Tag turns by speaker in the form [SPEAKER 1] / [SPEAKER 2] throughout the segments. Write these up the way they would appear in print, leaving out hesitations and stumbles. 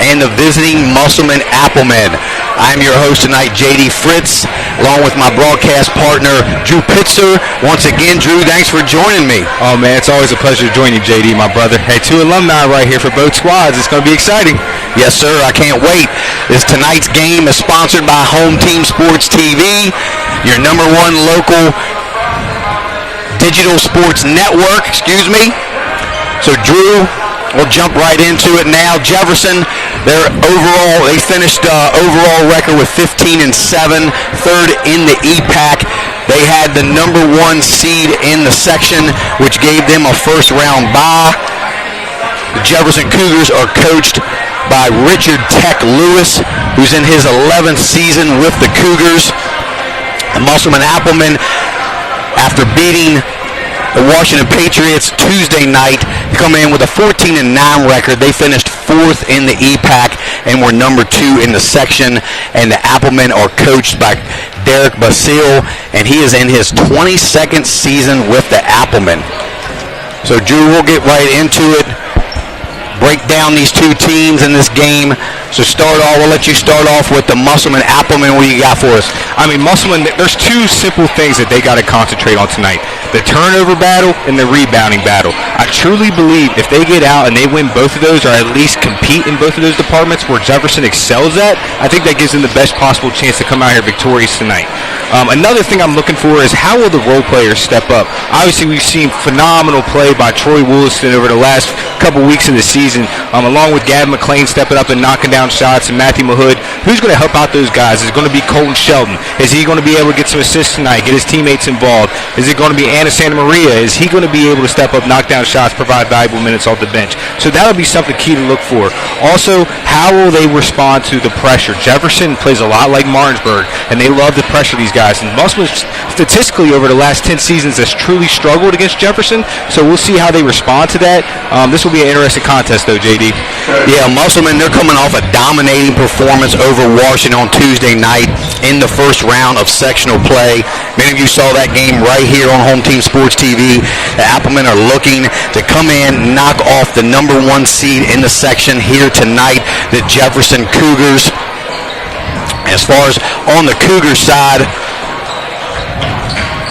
[SPEAKER 1] and the visiting Musselman Applemen. I'm your host tonight, JD Fritz, along with my broadcast partner, Drew Pitzer. Once again, Drew, thanks for joining me.
[SPEAKER 2] Oh, man, it's always a pleasure to join you, JD, my brother. Hey, 2 alumni right here for both squads. It's going to be exciting.
[SPEAKER 1] Yes, sir. I can't wait. Tonight's game is sponsored by Hts TV, your #1 local digital sports network. So, Drew, we'll jump right into it now. Jefferson, they finished overall record with 15-7, third in the EPAC. They had the #1 seed in the section, which gave them a first-round bye. The Jefferson Cougars are coached by Richard Tech Lewis, who's in his 11th season with the Cougars. The Musselman Applemen, after beating the Washington Patriots Tuesday night, come in with a 14-9 record. They finished 4th in the EPAC and were #2 in the section. And the Applemen are coached by Derek Basile, and he is in his 22nd season with the Applemen. So, Drew, we'll get right into it. Break down these two teams in this game. So we'll let you start off with the Musselman Applemen. What do you got for us?
[SPEAKER 2] I mean, Musselman, there's 2 simple things that they got to concentrate on tonight. The turnover battle and the rebounding battle. I truly believe if they get out and they win both of those, or at least compete in both of those departments where Jefferson excels at, I think that gives them the best possible chance to come out here victorious tonight. Another thing I'm looking for is how will the role players step up? Obviously, we've seen phenomenal play by Troy Williston over the last couple weeks of the season, along with Gavin McLean stepping up and knocking down shots, and Matthew Mahood. Who's going to help out those guys? Is it going to be Colton Shelton? Is he going to be able to get some assists tonight, get his teammates involved? Is it going to be Anna Santa Maria? Is he going to be able to step up, knock down shots, provide valuable minutes off the bench? So that'll be something key to look for. Also, how will they respond to the pressure? Jefferson plays a lot like Martinsburg, and they love to pressure these guys. And Musselman, statistically, over the last 10 seasons, has truly struggled against Jefferson. So we'll see how they respond to that. This will be an interesting contest, though, JD.
[SPEAKER 1] Yeah, Musselman, they're coming off a dominating performance over Washington on Tuesday night in the first round of sectional play. Many of you saw that game right here on Home Team Sports TV. The Applemen are looking to come in, knock off the #1 seed in the section here tonight, the Jefferson Cougars. As far as on the Cougars side,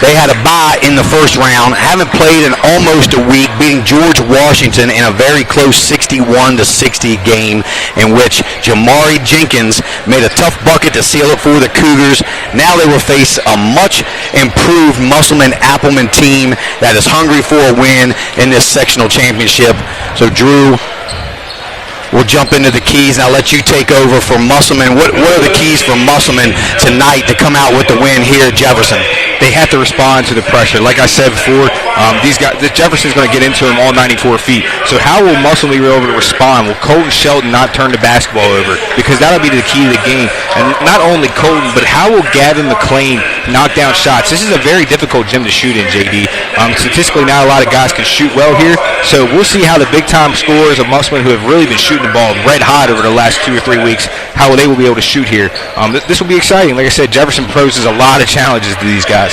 [SPEAKER 1] they had a bye in the first round, haven't played in almost a week, beating George Washington in a very close 61-60 game in which Jamari Jenkins made a tough bucket to seal it for the Cougars. Now they will face a much improved Musselman Appleman team that is hungry for a win in this sectional championship. So, Drew, we'll jump into the keys, and I'll let you take over for Musselman. What are the keys for Musselman tonight to come out with the win here at Jefferson?
[SPEAKER 2] They have to respond to the pressure. Like I said before, these guys, Jefferson's going to get into them all 94 feet. So how will Musselman be able to respond? Will Colton Shelton not turn the basketball over? Because that'll be the key to the game. And not only Colton, but how will Gavin McLean knock down shots? This is a very difficult gym to shoot in, JD. Statistically, not a lot of guys can shoot well here. So we'll see how the big-time scorers of Musselman, who have really been shooting the ball red hot over the last 2 or 3 weeks, how they will be able to shoot here. This will be exciting. Like I said, Jefferson poses a lot of challenges to these guys.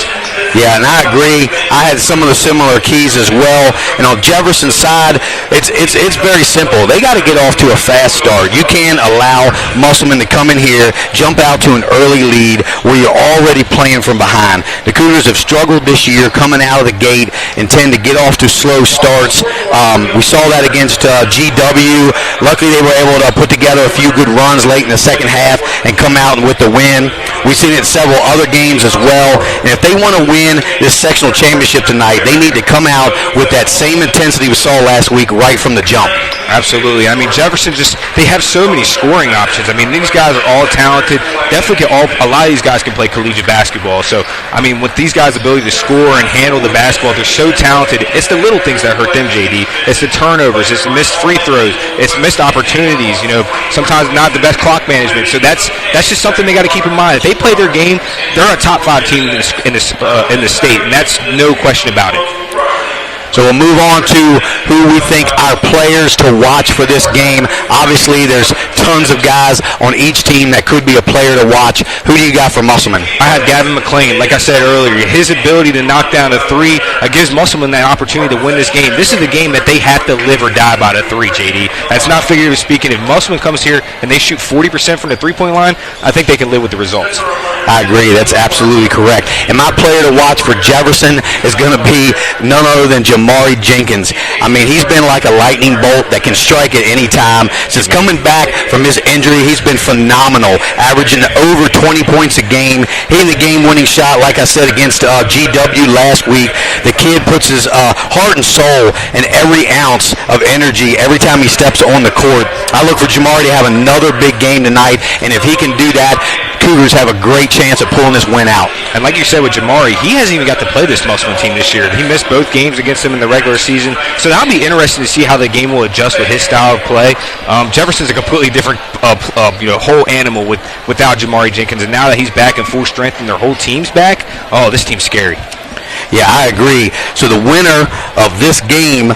[SPEAKER 1] Yeah, and I agree. I had some of the similar keys as well. And on Jefferson's side, it's very simple. They got to get off to a fast start. You can't allow Musselman to come in here, jump out to an early lead where you're already playing from behind. The Cougars have struggled this year coming out of the gate and tend to get off to slow starts. We saw that against GW. Luckily, they were able to put together a few good runs late in the second half and come out with the win. We've seen it in several other games as well. And if they want to win this sectional championship tonight, they need to come out with that same intensity we saw last week right from the jump.
[SPEAKER 2] Absolutely. I mean, Jefferson they have so many scoring options. I mean, these guys are all talented. Definitely a lot of these guys can play collegiate basketball. So, I mean, with these guys' ability to score and handle the basketball, they're so talented. It's the little things that hurt them, JD. It's the turnovers. It's the missed free throws. It's missed opportunities. Sometimes not the best clock management. So that's just something they got to keep in mind. If they play their game, they're a top 5 team in the state, and that's no question about it.
[SPEAKER 1] So we'll move on to who we think our players to watch for this game. Obviously, there's tons of guys on each team that could be a player to watch. Who do you got for Musselman?
[SPEAKER 2] I have Gavin McLean. Like I said earlier, his ability to knock down a three gives Musselman that opportunity to win this game. This is the game that they have to live or die by a three, JD. That's not figuratively speaking. If Musselman comes here and they shoot 40% from the three-point line, I think they can live with the results.
[SPEAKER 1] I agree. That's absolutely correct. And my player to watch for Jefferson is going to be none other than Jamari Jenkins. I mean, he's been like a lightning bolt that can strike at any time. Since coming back from his injury, he's been phenomenal, averaging over 20 points a game, hitting the game-winning shot, like I said, against GW last week. The kid puts his heart and soul and every ounce of energy every time he steps on the court. I look for Jamari to have another big game tonight, and if he can do that, Cougars have a great chance of pulling this win out.
[SPEAKER 2] And like you said with Jamari, he hasn't even got to play this Musselman team this year. He missed both games against them in the regular season. So that'll be interesting to see how the game will adjust with his style of play. Jefferson's a completely different whole animal without Jamari Jenkins. And now that he's back in full strength and their whole team's back, oh, this team's scary.
[SPEAKER 1] Yeah, I agree. So the winner of this game,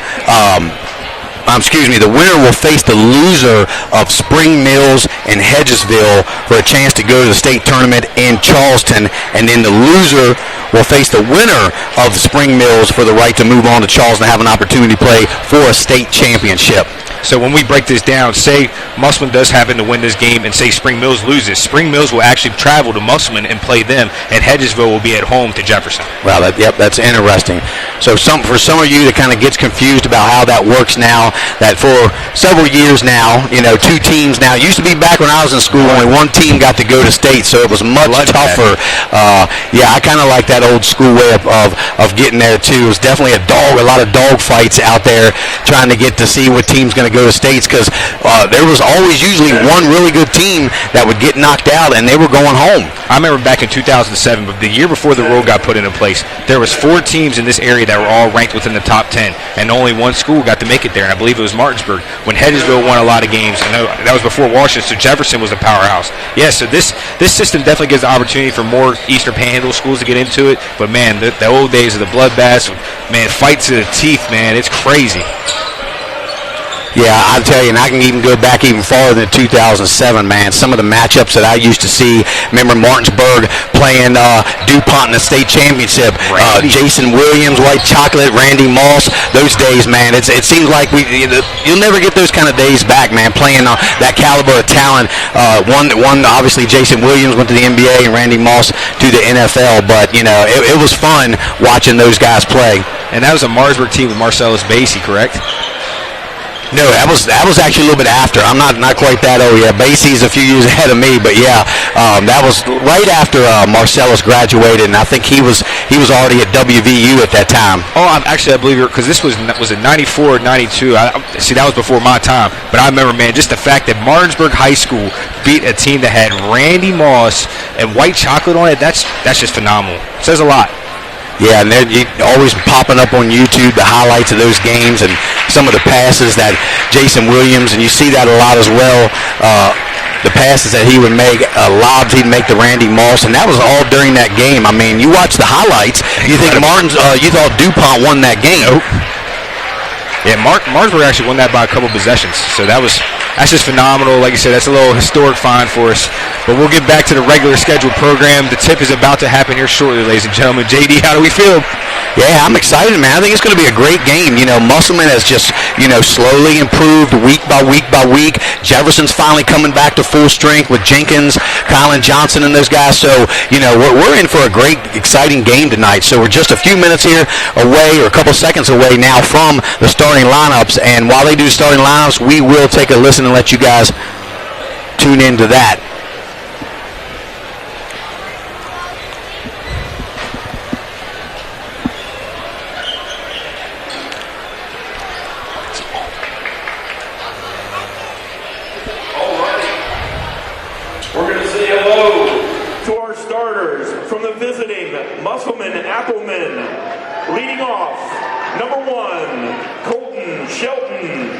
[SPEAKER 1] the winner will face the loser of Spring Mills and Hedgesville for a chance to go to the state tournament in Charleston, and then the loser will face the winner of Spring Mills for the right to move on to Charleston and have an opportunity to play for a state championship.
[SPEAKER 2] So when we break this down, say Musselman does happen to win this game and say Spring Mills loses, Spring Mills will actually travel to Musselman and play them, and Hedgesville will be at home to Jefferson.
[SPEAKER 1] Well, that's interesting. So for some of you that kind of gets confused about how that works now, that for several years now, two teams now. It used to be back when I was in school, only one team got to go to state, so it was much tougher. I kind of like that old school way of getting there, too. It was definitely a lot of dog fights out there trying to get to see what team's going to go to states, because there was always usually one really good team that would get knocked out and they were going home.
[SPEAKER 2] I remember back in 2007, but the year before the rule got put into place, there was 4 teams in this area that were all ranked within the top 10, and only one school got to make it there, and I believe it was Martinsburg. When Hedgesville won a lot of games, I know that was before Washington, so Jefferson was a powerhouse. Yeah, so this system definitely gives the opportunity for more Eastern Panhandle schools to get into it, but man, the old days of the bloodbaths, man, fights to the teeth, man, it's crazy.
[SPEAKER 1] Yeah, I'll tell you, and I can even go back even farther than 2007, man. Some of the matchups that I used to see, remember Martinsburg playing DuPont in the state championship, Jason Williams, White Chocolate, Randy Moss, those days, man. It seems like you'll never get those kind of days back, man, playing that caliber of talent. One obviously, Jason Williams went to the NBA and Randy Moss to the NFL, but, it was fun watching those guys play.
[SPEAKER 2] And that was a Martinsburg team with Marcellus Basie, correct?
[SPEAKER 1] No, that was actually a little bit after. I'm not quite that old yet. Basie's a few years ahead of me, but yeah, that was right after Marcellus graduated, and I think he was already at WVU at that time.
[SPEAKER 2] Oh, I believe you're, because this was it 94 or 92. See, that was before my time, but I remember, man, just the fact that Martinsburg High School beat a team that had Randy Moss and White Chocolate on it. That's just phenomenal. It says a lot.
[SPEAKER 1] Yeah, and they're always popping up on YouTube, the highlights of those games and some of the passes that Jason Williams, and you see that a lot as well, the passes that he would make, lobs he'd make to Randy Moss, and that was all during that game. I mean, you watch the highlights, you think you thought DuPont won that game.
[SPEAKER 2] Nope. Yeah, Martinsburg actually won that by a couple possessions, so that's just phenomenal. Like you said, that's a little historic find for us. But we'll get back to the regular scheduled program. The tip is about to happen here shortly, ladies and gentlemen. JD, how do we feel?
[SPEAKER 1] Yeah, I'm excited, man. I think it's going to be a great game. Musselman has just, slowly improved week by week by week. Jefferson's finally coming back to full strength with Jenkins, Colin Johnson, and those guys. So, we're in for a great, exciting game tonight. So we're just a few minutes here away, or a couple seconds away now from the starting lineups. And while they do starting lineups, we will take a listen and let you guys tune into that.
[SPEAKER 3] From the visiting Musselman Appleman, leading off, number 1, Colton Shelton.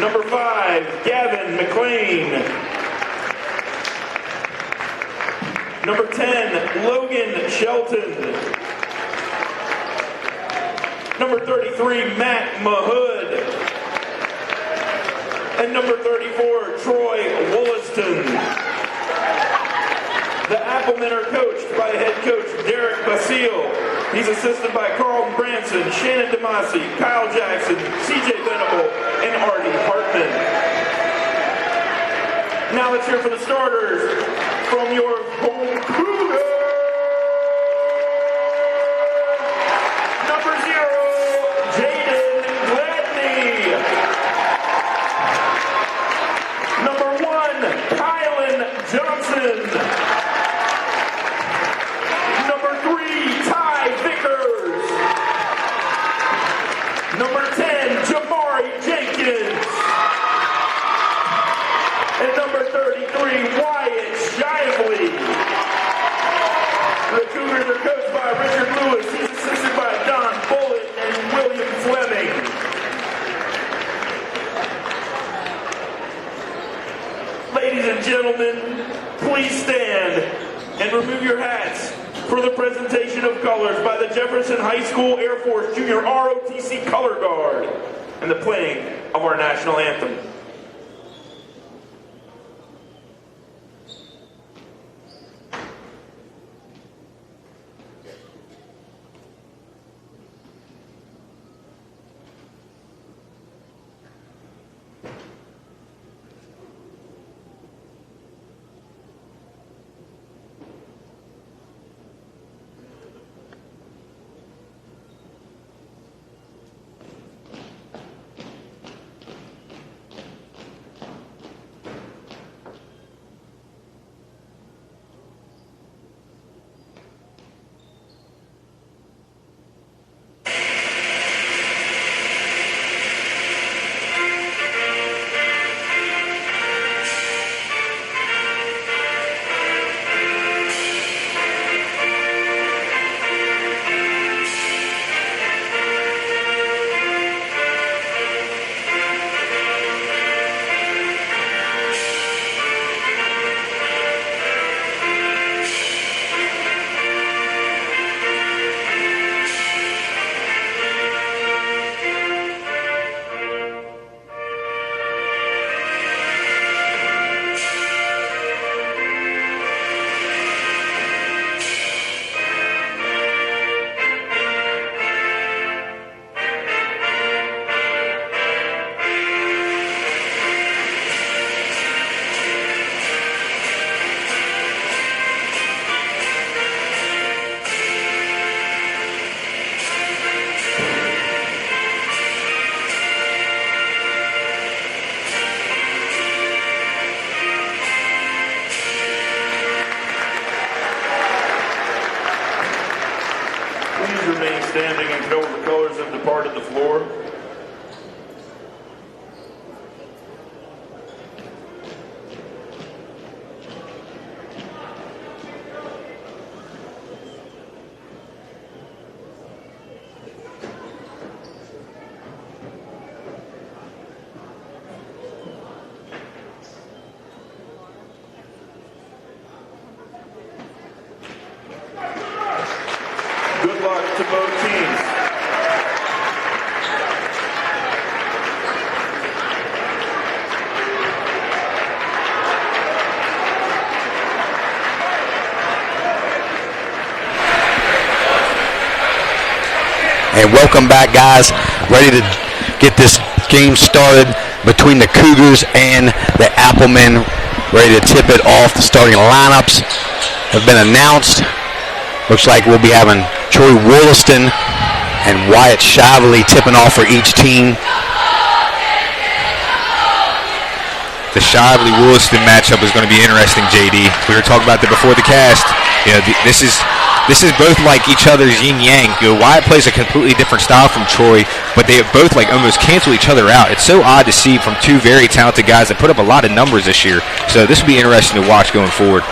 [SPEAKER 3] Number 5, Gavin McLean. Number 10, Logan Shelton. Number 33, Matt Mahood. And number 34, Troy Wollaston. The Applemen are coached by head coach Derek Basile. He's assisted by Carlton Branson, Shannon DeMasi, Kyle Jackson, CJ Venable, and Artie Hartman. Now let's hear from the starters from your home Cougars. Number 0, Jaden Gladney. Number 1, Kylan Johnson. Number 3, Ty Vickers. Number 10, Jamari Jenkins. And number 33, Wyatt Shively. The Cougars are coached by Richard Lewis. He's assisted by Don Bullitt and William Fleming. Ladies and gentlemen, please stand and remove your hats for the presentation of colors by the Jefferson High School Air Force Junior ROTC Color Guard and the playing of our national anthem. Standing until the colors have departed the floor. Good luck to both teams.
[SPEAKER 1] And welcome back, guys. Ready to get this game started between the Cougars and the Applemen. Ready to tip it off. The starting lineups have been announced. Looks like we'll be having Troy Wollaston and Wyatt Shively tipping off for each team.
[SPEAKER 2] The Shively-Wollaston matchup is going to be interesting, JD. We were talking about that before the cast. You know, this is both like each other's yin-yang. You know, Wyatt plays a completely different style from Troy, but they both like almost cancel each other out. It's so odd to see from two very talented guys that put up a lot of numbers this year. So this will be interesting to watch going forward.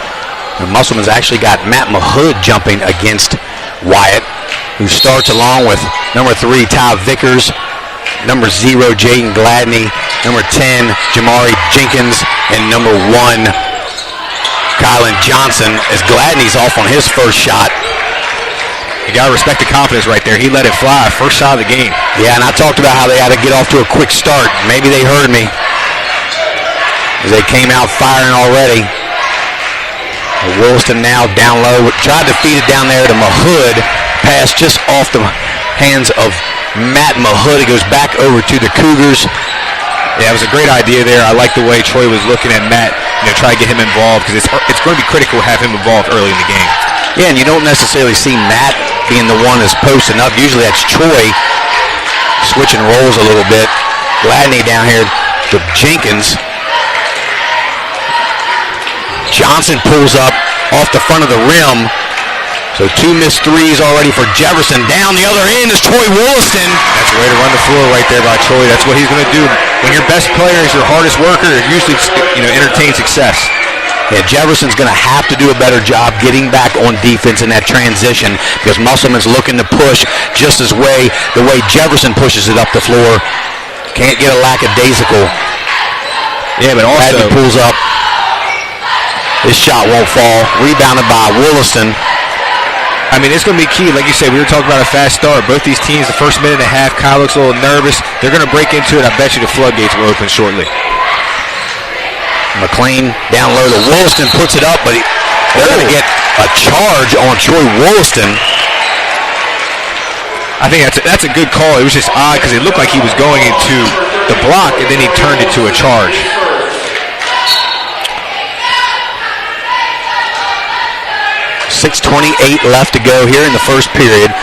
[SPEAKER 1] The Musselman's actually got Matt Mahood jumping against Wyatt, who starts along with number 3, Ty Vickers, number 0, Jaden Gladney, number 10, Jamari Jenkins, and number 1, Kylan Johnson, as Gladney's off on his first shot.
[SPEAKER 2] You got to respect the confidence right there. He let it fly. First shot of the game.
[SPEAKER 1] Yeah, and I talked about how they had to get off to a quick start. Maybe they heard me as they came out firing already. Williston now down low. Tried to feed it down there to Mahood. Pass just off the hands of Matt Mahood. It goes back over to the Cougars.
[SPEAKER 2] Yeah, it was a great idea there. I like the way Troy was looking at Matt, try to get him involved, because it's going to be critical to have him involved early in the game.
[SPEAKER 1] Yeah, and you don't necessarily see Matt being the one that's posting up. Usually that's Troy switching roles a little bit. Gladney down here to Jenkins. Johnson pulls up off the front of the rim. So 2 missed threes already for Jefferson. Down the other end is Troy Williston.
[SPEAKER 2] That's the way to run the floor right there by Troy. That's what he's going to do. When your best player is your hardest worker, it usually entertain success.
[SPEAKER 1] Yeah, Jefferson's going to have to do a better job getting back on defense in that transition because Musselman's looking to push just the way Jefferson pushes it up the floor. Can't get a lackadaisical.
[SPEAKER 2] Yeah, but also
[SPEAKER 1] He pulls up. This shot won't fall. Rebounded by Williston.
[SPEAKER 2] I mean, it's going to be key. Like you said, we were talking about a fast start. Both these teams, the first minute and a half, Kyle looks a little nervous. They're going to break into it. I bet you the floodgates will open shortly.
[SPEAKER 1] McLean down low to Williston, puts it up, but they're going to get a charge on Troy Williston.
[SPEAKER 2] I think that's a good call. It was just odd because it looked like he was going into the block, and then he turned it to a charge.
[SPEAKER 1] .6:28 left to go here in the first period.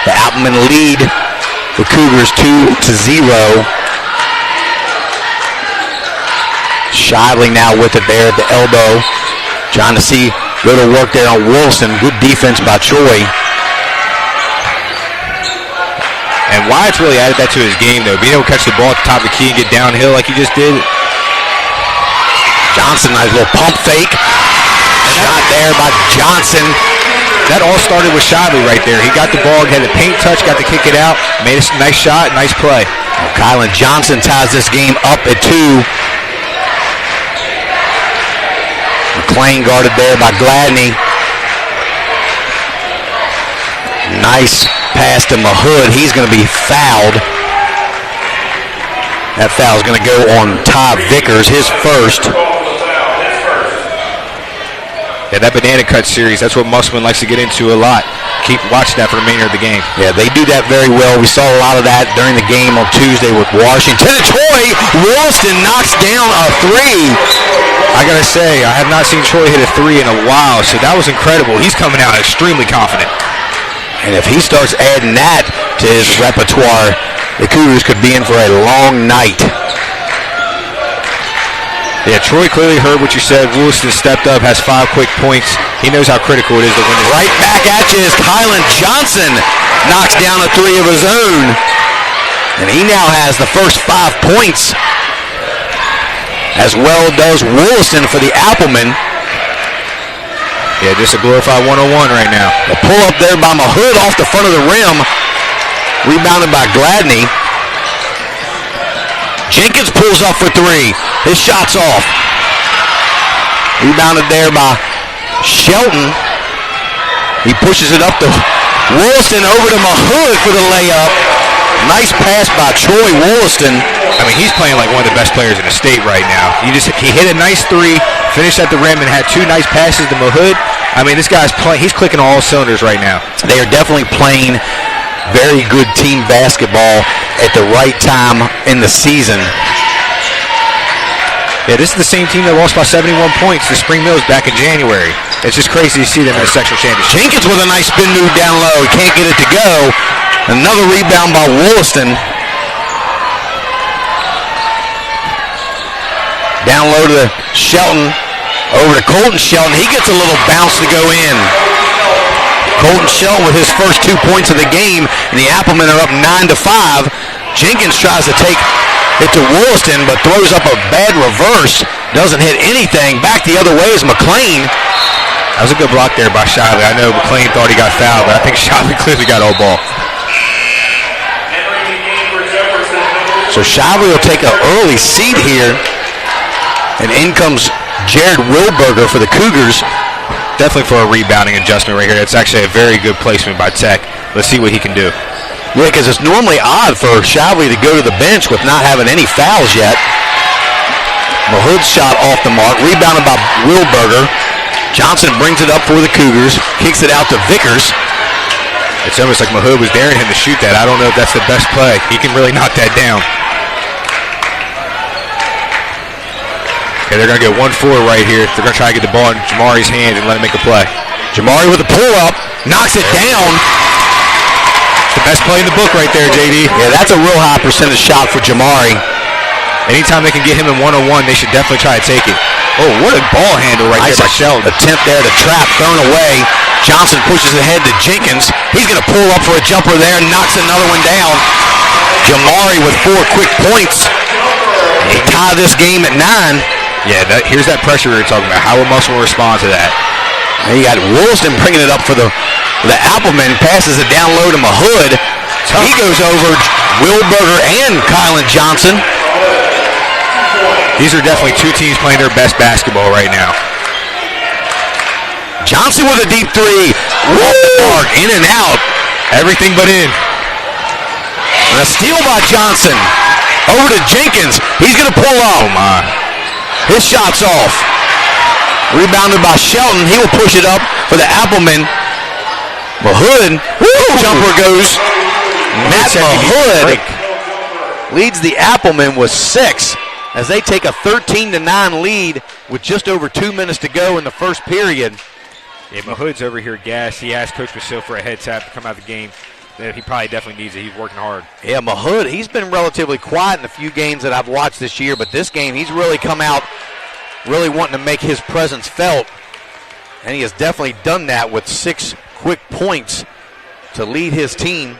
[SPEAKER 1] The Applemen lead the Cougars 2-0. Shively now with it there at the elbow. Trying to see go to work there on Wilson. Good defense by Troy.
[SPEAKER 2] And Wyatt's really added that to his game, though. Being able to catch the ball at the top of the key and get downhill like he just did.
[SPEAKER 1] Johnson, nice little pump fake. Shot there by Johnson.
[SPEAKER 2] That all started with Shively right there. He got the ball, had the paint touch, got to kick it out, made a nice shot, nice play.
[SPEAKER 1] Kylan Johnson ties this game up at 2. McLean guarded there by Gladney. Nice pass to Mahood. He's going to be fouled. That foul is going to go on Todd Vickers, his first.
[SPEAKER 2] Yeah, that banana cut series, that's what Musselman likes to get into a lot. Keep watching that for the remainder of the game.
[SPEAKER 1] Yeah, they do that very well. We saw a lot of that during the game on Tuesday with Washington. And Troy Williston knocks down a 3.
[SPEAKER 2] I got to say, I have not seen Troy hit a 3 in a while, so that was incredible. He's coming out extremely confident.
[SPEAKER 1] And if he starts adding that to his repertoire, the Cougars could be in for a long night.
[SPEAKER 2] Yeah, Troy clearly heard what you said. Williston stepped up, has 5 quick points. He knows how critical it is to win this.
[SPEAKER 1] Right back at you as Kylan Johnson knocks down a 3 of his own. And he now has the first 5 points. As well does Williston for the Applemen.
[SPEAKER 2] Yeah, just a glorified 101 right now.
[SPEAKER 1] A pull up there by Mahood off the front of the rim. Rebounded by Gladney. Jenkins pulls up for 3. His shot's off. Rebounded there by Shelton. He pushes it up to Williston, over to Mahood for the layup. Nice pass by Troy Williston.
[SPEAKER 2] I mean, he's playing like one of the best players in the state right now. He hit a nice 3, finished at the rim, and had 2 nice passes to Mahood. I mean, this guy's playing. He's clicking all cylinders right now.
[SPEAKER 1] They are definitely playing very good team basketball at the right time in the season.
[SPEAKER 2] Yeah, this is the same team that lost by 71 points to Spring Mills back in January. It's just crazy to see them in the sectional championship.
[SPEAKER 1] Jenkins with a nice spin move down low. He can't get it to go. Another rebound by Williston. Down low to Shelton. Over to Colton Shelton. He gets a little bounce to go in. Colton Shelton with his first 2 points of the game, and the Applemen are up 9-5. Jenkins tries to take it to Williston, but throws up a bad reverse. Doesn't hit anything. Back the other way is McLean.
[SPEAKER 2] That was a good block there by Shively. I know McLean thought he got fouled, but I think Shively clearly got all ball.
[SPEAKER 1] So Shively will take an early seat here. And in comes Jared Wilberger for the Cougars.
[SPEAKER 2] definitely for a rebounding adjustment right here. It's actually a very good placement by Tech. Let's see what he can do.
[SPEAKER 1] Yeah, because it's normally odd for Shavli to go to the bench with not having any fouls yet. Mahood's shot off the mark, rebounded by Wilberger. Johnson brings it up for the Cougars, kicks it out to Vickers.
[SPEAKER 2] It's almost like Mahood was daring him to shoot that. I don't know if that's the best play. He can really knock that down. Okay, they're going to get 1-4 right here. They're going to try to get the ball in Jamari's hands and let him make a play.
[SPEAKER 1] Jamari with a pull-up, knocks it down.
[SPEAKER 2] It's the best play in the book right there, JD.
[SPEAKER 1] Yeah, that's a real high percentage shot for Jamari.
[SPEAKER 2] Anytime they can get him in one-on-one, they should definitely try to take it. Oh, what a ball handle right there by Sheldon.
[SPEAKER 1] Attempt there to trap, thrown away. Johnson pushes it ahead to Jenkins. He's going to pull up for a jumper there and knocks another one down. Jamari with 4 quick points. They tie this game at 9.
[SPEAKER 2] Yeah, here's that pressure we were talking about. How will Muscle respond to that?
[SPEAKER 1] And you got Williston bringing it up for the Appleman. Passes it down low to Mahood. He goes over Wilberger and Kylan Johnson.
[SPEAKER 2] These are definitely two teams playing their best basketball right now.
[SPEAKER 1] Johnson with a deep three. Woo! In and out.
[SPEAKER 2] Everything but in.
[SPEAKER 1] And a steal by Johnson. Over to Jenkins. He's going to pull up.
[SPEAKER 2] Oh, my.
[SPEAKER 1] His shot's off. Rebounded by Shelton. He will push it up for the Appleman. Mahood. Jumper goes. Matt Mahood leads the Appleman with 6 as they take a 13-9 lead with just over 2 minutes to go in the first period.
[SPEAKER 2] Yeah, Mahood's over here gassed. He asked Coach Michelle for a head tap to come out of the game. He probably definitely needs it. He's working hard.
[SPEAKER 1] Yeah, Mahood, he's been relatively quiet in a few games that I've watched this year, but this game he's really come out really wanting to make his presence felt, and he has definitely done that with 6 quick points to lead his team.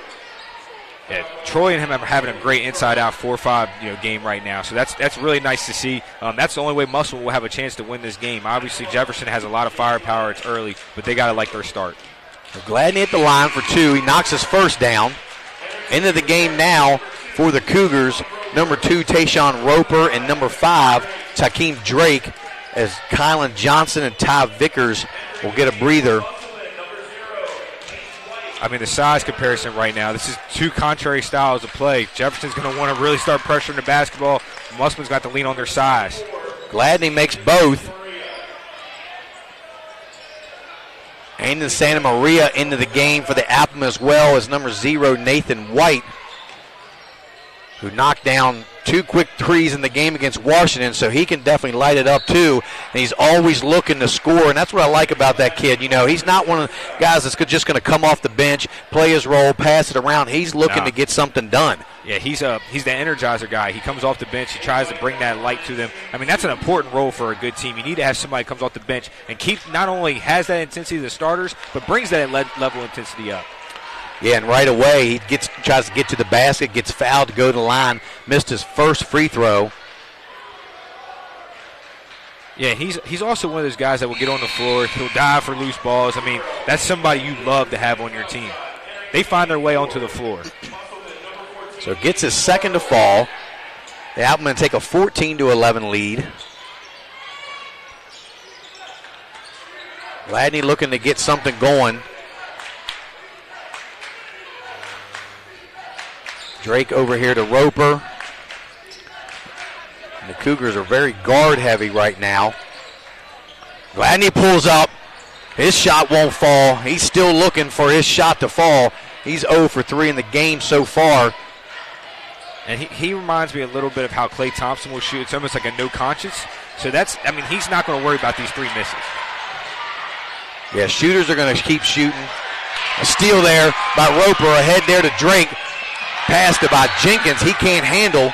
[SPEAKER 2] Yeah, Troy and him are having a great inside-out 4-5 game right now, so that's really nice to see. That's the only way Muscle will have a chance to win this game. Obviously, Jefferson has a lot of firepower. It's early, but they got to like their start.
[SPEAKER 1] Gladney at the line for 2. He knocks his first down. Into the game now for the Cougars, number 2, Tayshawn Roper, and number 5, Takeem Drake, as Kylan Johnson and Ty Vickers will get a breather.
[SPEAKER 2] I mean, the size comparison right now, this is two contrary styles of play. Jefferson's going to want to really start pressuring the basketball. Musman's got to lean on their size.
[SPEAKER 1] Gladney makes both. And in Santa Maria into the game for the Appleman as well as number 0, Nathan White, who knocked down 2 quick threes in the game against Washington, so he can definitely light it up too. And he's always looking to score, and that's what I like about that kid. You know, he's not one of the guys that's just going to come off the bench, play his role, pass it around. He's looking to get something done.
[SPEAKER 2] Yeah, he's the energizer guy. He comes off the bench. He tries to bring that light to them. I mean, that's an important role for a good team. You need to have somebody who comes off the bench and not only has that intensity of the starters, but brings that level of intensity up.
[SPEAKER 1] Yeah, and right away he tries to get to the basket, gets fouled to go to the line, missed his first free throw.
[SPEAKER 2] Yeah, he's also one of those guys that will get on the floor. He'll dive for loose balls. I mean, that's somebody you love to have on your team. They find their way onto the floor.
[SPEAKER 1] So gets his second to fall. The Applemen take a 14-11 lead. Gladney looking to get something going. Drake over here to Roper. And the Cougars are very guard heavy right now. Gladney pulls up. His shot won't fall. He's still looking for his shot to fall. He's 0 for 3 in the game so far.
[SPEAKER 2] And he reminds me a little bit of how Klay Thompson will shoot. It's almost like a no conscience. So he's not going to worry about these 3 misses.
[SPEAKER 1] Yeah, shooters are going to keep shooting. A steal there by Roper. Ahead there to Drake. Passed it by Jenkins. He can't handle.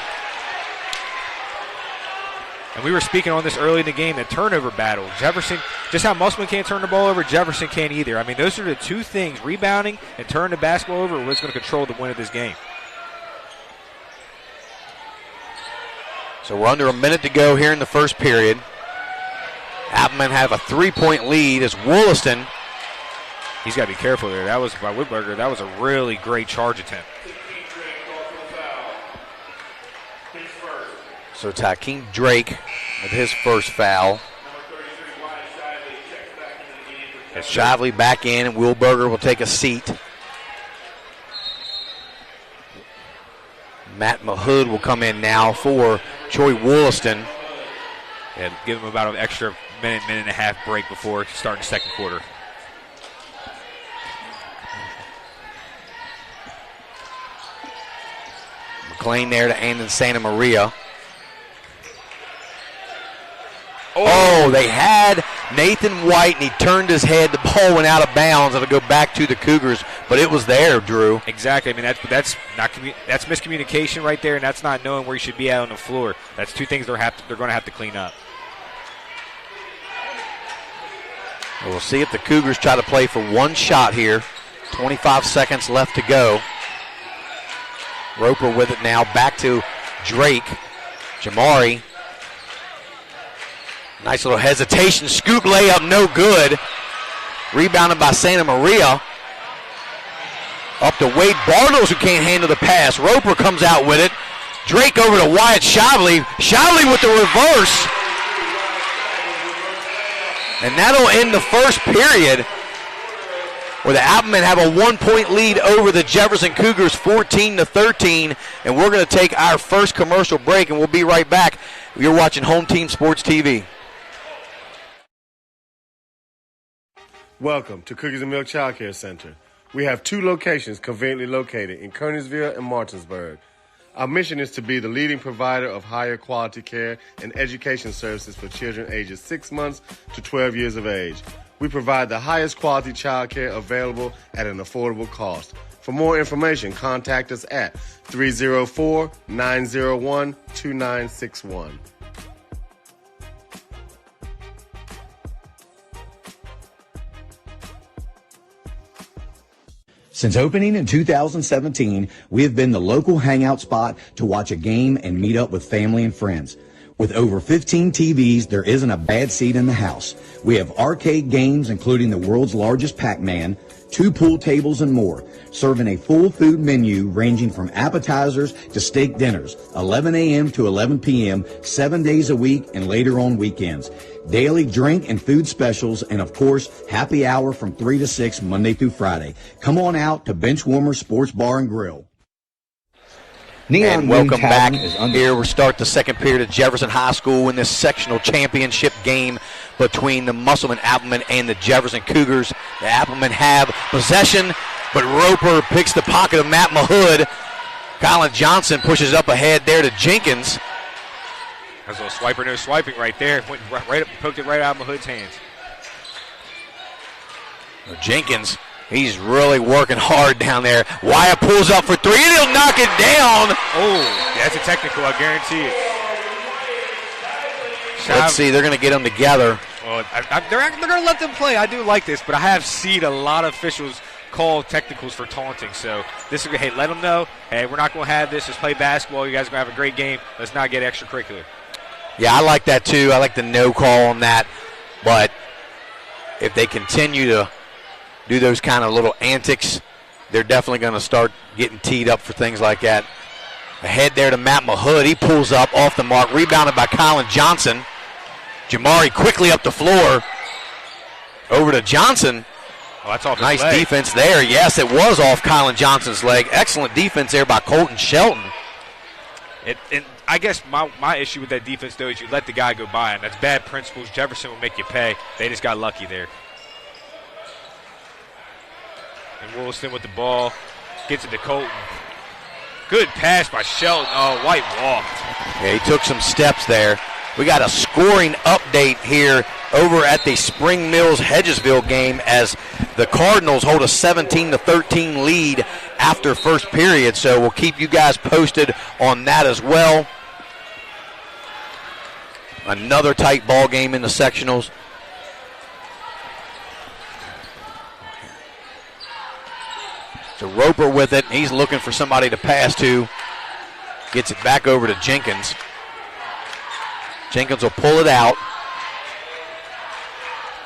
[SPEAKER 2] And we were speaking on this early in the game, the turnover battle. Jefferson, just how Musman can't turn the ball over, Jefferson can't either. I mean, those are the 2 things, rebounding and turning the basketball over, what's going to control the win of this game.
[SPEAKER 1] So we're under a minute to go here in the first period. Applemen have a 3-point lead as Wollaston.
[SPEAKER 2] He's got to be careful there. That was by Whitberger. That was a really great charge attempt.
[SPEAKER 1] So Takeem Drake with his first foul. Shively back in, and Wilberger will take a seat. Matt Mahood will come in now for Troy Wollaston.
[SPEAKER 2] Yeah, give him about an extra minute and a half break before starting the second quarter.
[SPEAKER 1] McLean there to Andon Santa Maria. Oh, they had Nathan White, and he turned his head. The ball went out of bounds. It'll go back to the Cougars, but it was there, Drew.
[SPEAKER 2] Exactly. I mean, that's miscommunication right there, and that's not knowing where you should be at on the floor. That's two things they're going to have to clean up.
[SPEAKER 1] We'll see if the Cougars try to play for one shot here. 25 seconds left to go. Roper with it now. Back to Drake. Jamari. Nice little hesitation. Scoop layup, no good. Rebounded by Santa Maria. Up to Wade Bartles, who can't handle the pass. Roper comes out with it. Drake over to Wyatt Shively. Shively with the reverse. And that'll end the first period, where the Applemen have a 1-point lead over the Jefferson Cougars, 14-13. And we're going to take our first commercial break, and we'll be right back. You're watching Home Team Sports TV.
[SPEAKER 4] Welcome to Cookies and Milk Child Care Center. We have 2 locations conveniently located in Kearneysville and Martinsburg. Our mission is to be the leading provider of higher quality care and education services for children ages 6 months to 12 years of age. We provide the highest quality child care available at an affordable cost. For more information, contact us at 304-901-2961.
[SPEAKER 5] Since opening in 2017, we have been the local hangout spot to watch a game and meet up with family and friends. With over 15 TVs, there isn't a bad seat in the house. We have arcade games, including the world's largest Pac-Man, 2 pool tables, and more, serving a full food menu ranging from appetizers to steak dinners, 11 a.m. to 11 p.m., 7 days a week, and later on weekends. Daily drink and food specials, and of course, happy hour from 3 to 6 Monday through Friday. Come on out to Benchwarmer Sports Bar and Grill.
[SPEAKER 1] And welcome back. Here we start the second period at Jefferson High School in this sectional championship game between the Musselman Applemen and the Jefferson Cougars. The Applemen have possession, but Roper picks the pocket of Matt Mahood. Colin Johnson pushes up ahead there to Jenkins.
[SPEAKER 2] There's a little swiper, no swiping right there. Went right up, poked it right out of Mahood's hands.
[SPEAKER 1] Jenkins, he's really working hard down there. Wyatt pulls up for 3, and he'll knock it down.
[SPEAKER 2] Oh, that's a technical, I guarantee it.
[SPEAKER 1] Let's see, they're going to get them together.
[SPEAKER 2] Well, they're going to let them play. I do like this, but I have seen a lot of officials call technicals for taunting. So this is, hey, let them know, hey, we're not going to have this. Just play basketball. You guys are going to have a great game. Let's not get extracurricular.
[SPEAKER 1] Yeah, I like that too. I like the no call on that. But if they continue to do those kind of little antics, they're definitely going to start getting teed up for things like that. Ahead there to Matt Mahood. He pulls up off the mark. Rebounded by Colin Johnson. Jamari quickly up the floor. Over to Johnson.
[SPEAKER 2] Oh, that's off his
[SPEAKER 1] nice
[SPEAKER 2] leg.
[SPEAKER 1] Defense there. Yes, it was off Colin Johnson's leg. Excellent defense there by Colton Shelton.
[SPEAKER 2] And I guess my issue with that defense, though, is you let the guy go by, and that's bad principles. Jefferson will make you pay. They just got lucky there. And Williston with the ball. Gets it to Colton. Good pass by Shelton. Oh, White walked.
[SPEAKER 1] Yeah, he took some steps there. We got a scoring update here over at the Spring Mills Hedgesville game as the Cardinals hold a 17-13 lead after first period. So we'll keep you guys posted on that as well. Another tight ball game in the sectionals. So Roper with it. He's looking for somebody to pass to. Gets it back over to Jenkins. Jenkins will pull it out.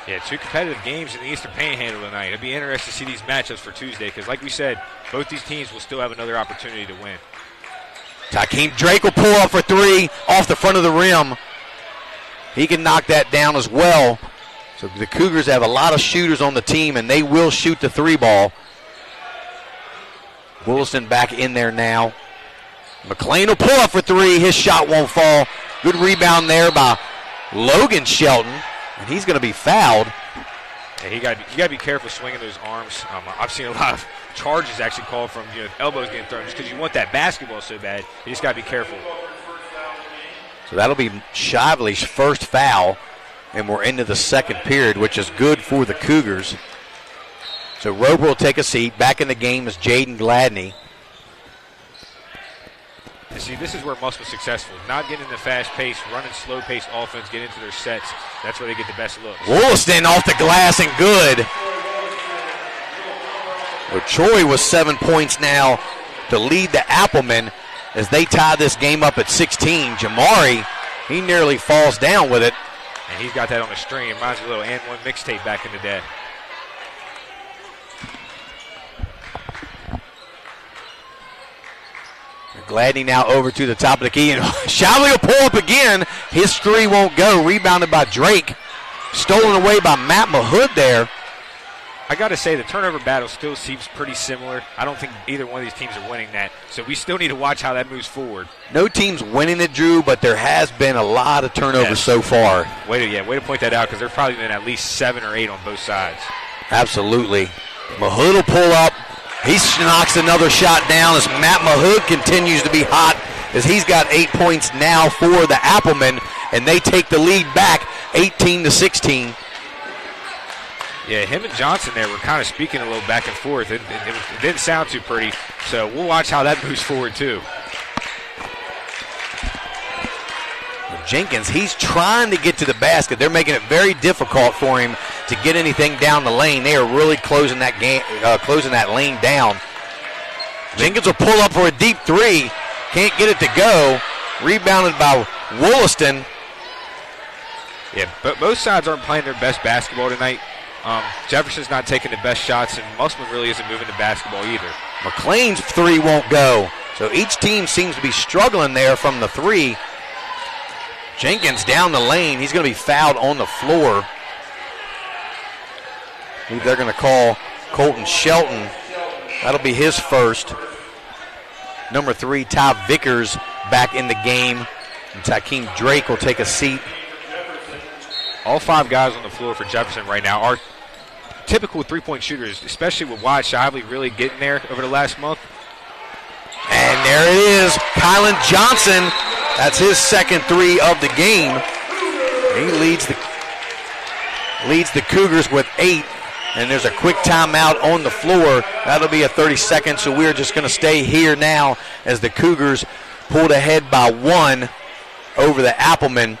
[SPEAKER 2] Yeah, 2 competitive games in the Eastern Panhandle tonight. It'll be interesting to see these matchups for Tuesday because, like we said, both these teams will still have another opportunity to win.
[SPEAKER 1] Takeem Drake will pull up for 3 off the front of the rim. He can knock that down as well. So the Cougars have a lot of shooters on the team, and they will shoot the three ball. Williston back in there now. McLean will pull up for three. His shot won't fall. Good rebound there by Logan Shelton, and he's going to be fouled.
[SPEAKER 2] Yeah, you got to be careful swinging those arms. I've seen a lot of charges actually called from elbows getting thrown just because you want that basketball so bad. You just got to be careful.
[SPEAKER 1] So that'll be Shively's first foul, and we're into the second period, which is good for the Cougars. So Roper will take a seat. Back in the game is Jaden Gladney.
[SPEAKER 2] And see, this is where Muss was successful. Not getting in the fast-paced, running slow-paced offense, get into their sets. That's where they get the best looks.
[SPEAKER 1] Williston off the glass and good. Well, Troy was 7 points now to lead the Applemen as they tie this game up at 16. Jamari, he nearly falls down with it.
[SPEAKER 2] And he's got that on a string. It reminds me of a little and one mixtape back in the day.
[SPEAKER 1] Gladney now over to the top of the key, and Shively will pull up again. His three won't go. Rebounded by Drake. Stolen away by Matt Mahood there.
[SPEAKER 2] I got to say, the turnover battle still seems pretty similar. I don't think either one of these teams are winning that, so we still need to watch how that moves forward.
[SPEAKER 1] No team's winning it, Drew, but there has been a lot of turnovers so far.
[SPEAKER 2] Way to point that out, because there's probably been at least 7 or 8 on both sides.
[SPEAKER 1] Absolutely. Mahood will pull up. He knocks another shot down as Matt Mahood continues to be hot as he's got 8 points now for the Applemen, and they take the lead back 18-16.
[SPEAKER 2] Yeah, him and Johnson there were kind of speaking a little back and forth. It didn't sound too pretty, so we'll watch how that moves forward too.
[SPEAKER 1] Jenkins, he's trying to get to the basket. They're making it very difficult for him to get anything down the lane. They are really closing that lane down. Jenkins will pull up for a deep three. Can't get it to go. Rebounded by Williston.
[SPEAKER 2] Yeah, but both sides aren't playing their best basketball tonight. Jefferson's not taking the best shots, and Mussman really isn't moving the basketball either.
[SPEAKER 1] McLean's three won't go. So each team seems to be struggling there from the three. Jenkins down the lane. He's going to be fouled on the floor. I believe they're going to call Colton Shelton. That'll be his first. Number 3, Ty Vickers back in the game. And Takeem Drake will take a seat.
[SPEAKER 2] All 5 guys on the floor for Jefferson right now are typical three-point shooters, especially with Wyatt Shively really getting there over the last month.
[SPEAKER 1] And there it is, Kylan Johnson. That's his second 3 of the game. He leads the Cougars with 8. And there's a quick timeout on the floor. That'll be a 30-second, so we're just going to stay here now as the Cougars pulled ahead by 1 over the Applemen.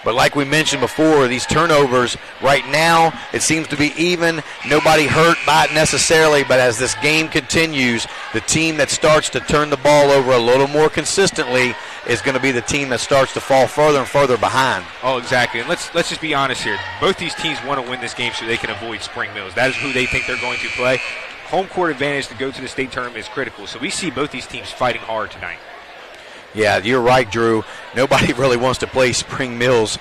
[SPEAKER 1] But like we mentioned before, these turnovers right now, it seems to be even. Nobody hurt by it necessarily, but as this game continues, the team that starts to turn the ball over a little more consistently is going to be the team that starts to fall further and further behind.
[SPEAKER 2] Oh, exactly. And let's just be honest here. Both these teams want to win this game so they can avoid Spring Mills. That is who they think they're going to play. Home court advantage to go to the state tournament is critical. So we see both these teams fighting hard tonight.
[SPEAKER 1] Yeah, you're right, Drew. Nobody really wants to play Spring Mills.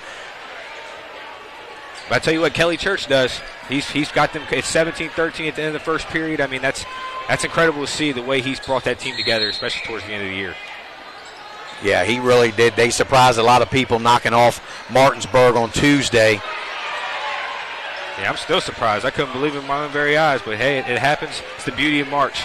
[SPEAKER 2] But I tell you what, Kelly Church does. He's got them. It's 17-13 at the end of the first period. I mean, that's incredible to see the way he's brought that team together, especially towards the end of the year.
[SPEAKER 1] Yeah, he really did. They surprised a lot of people knocking off Martinsburg on Tuesday.
[SPEAKER 2] Yeah, I'm still surprised. I couldn't believe it in my own very eyes. But, hey, it happens. It's the beauty of March.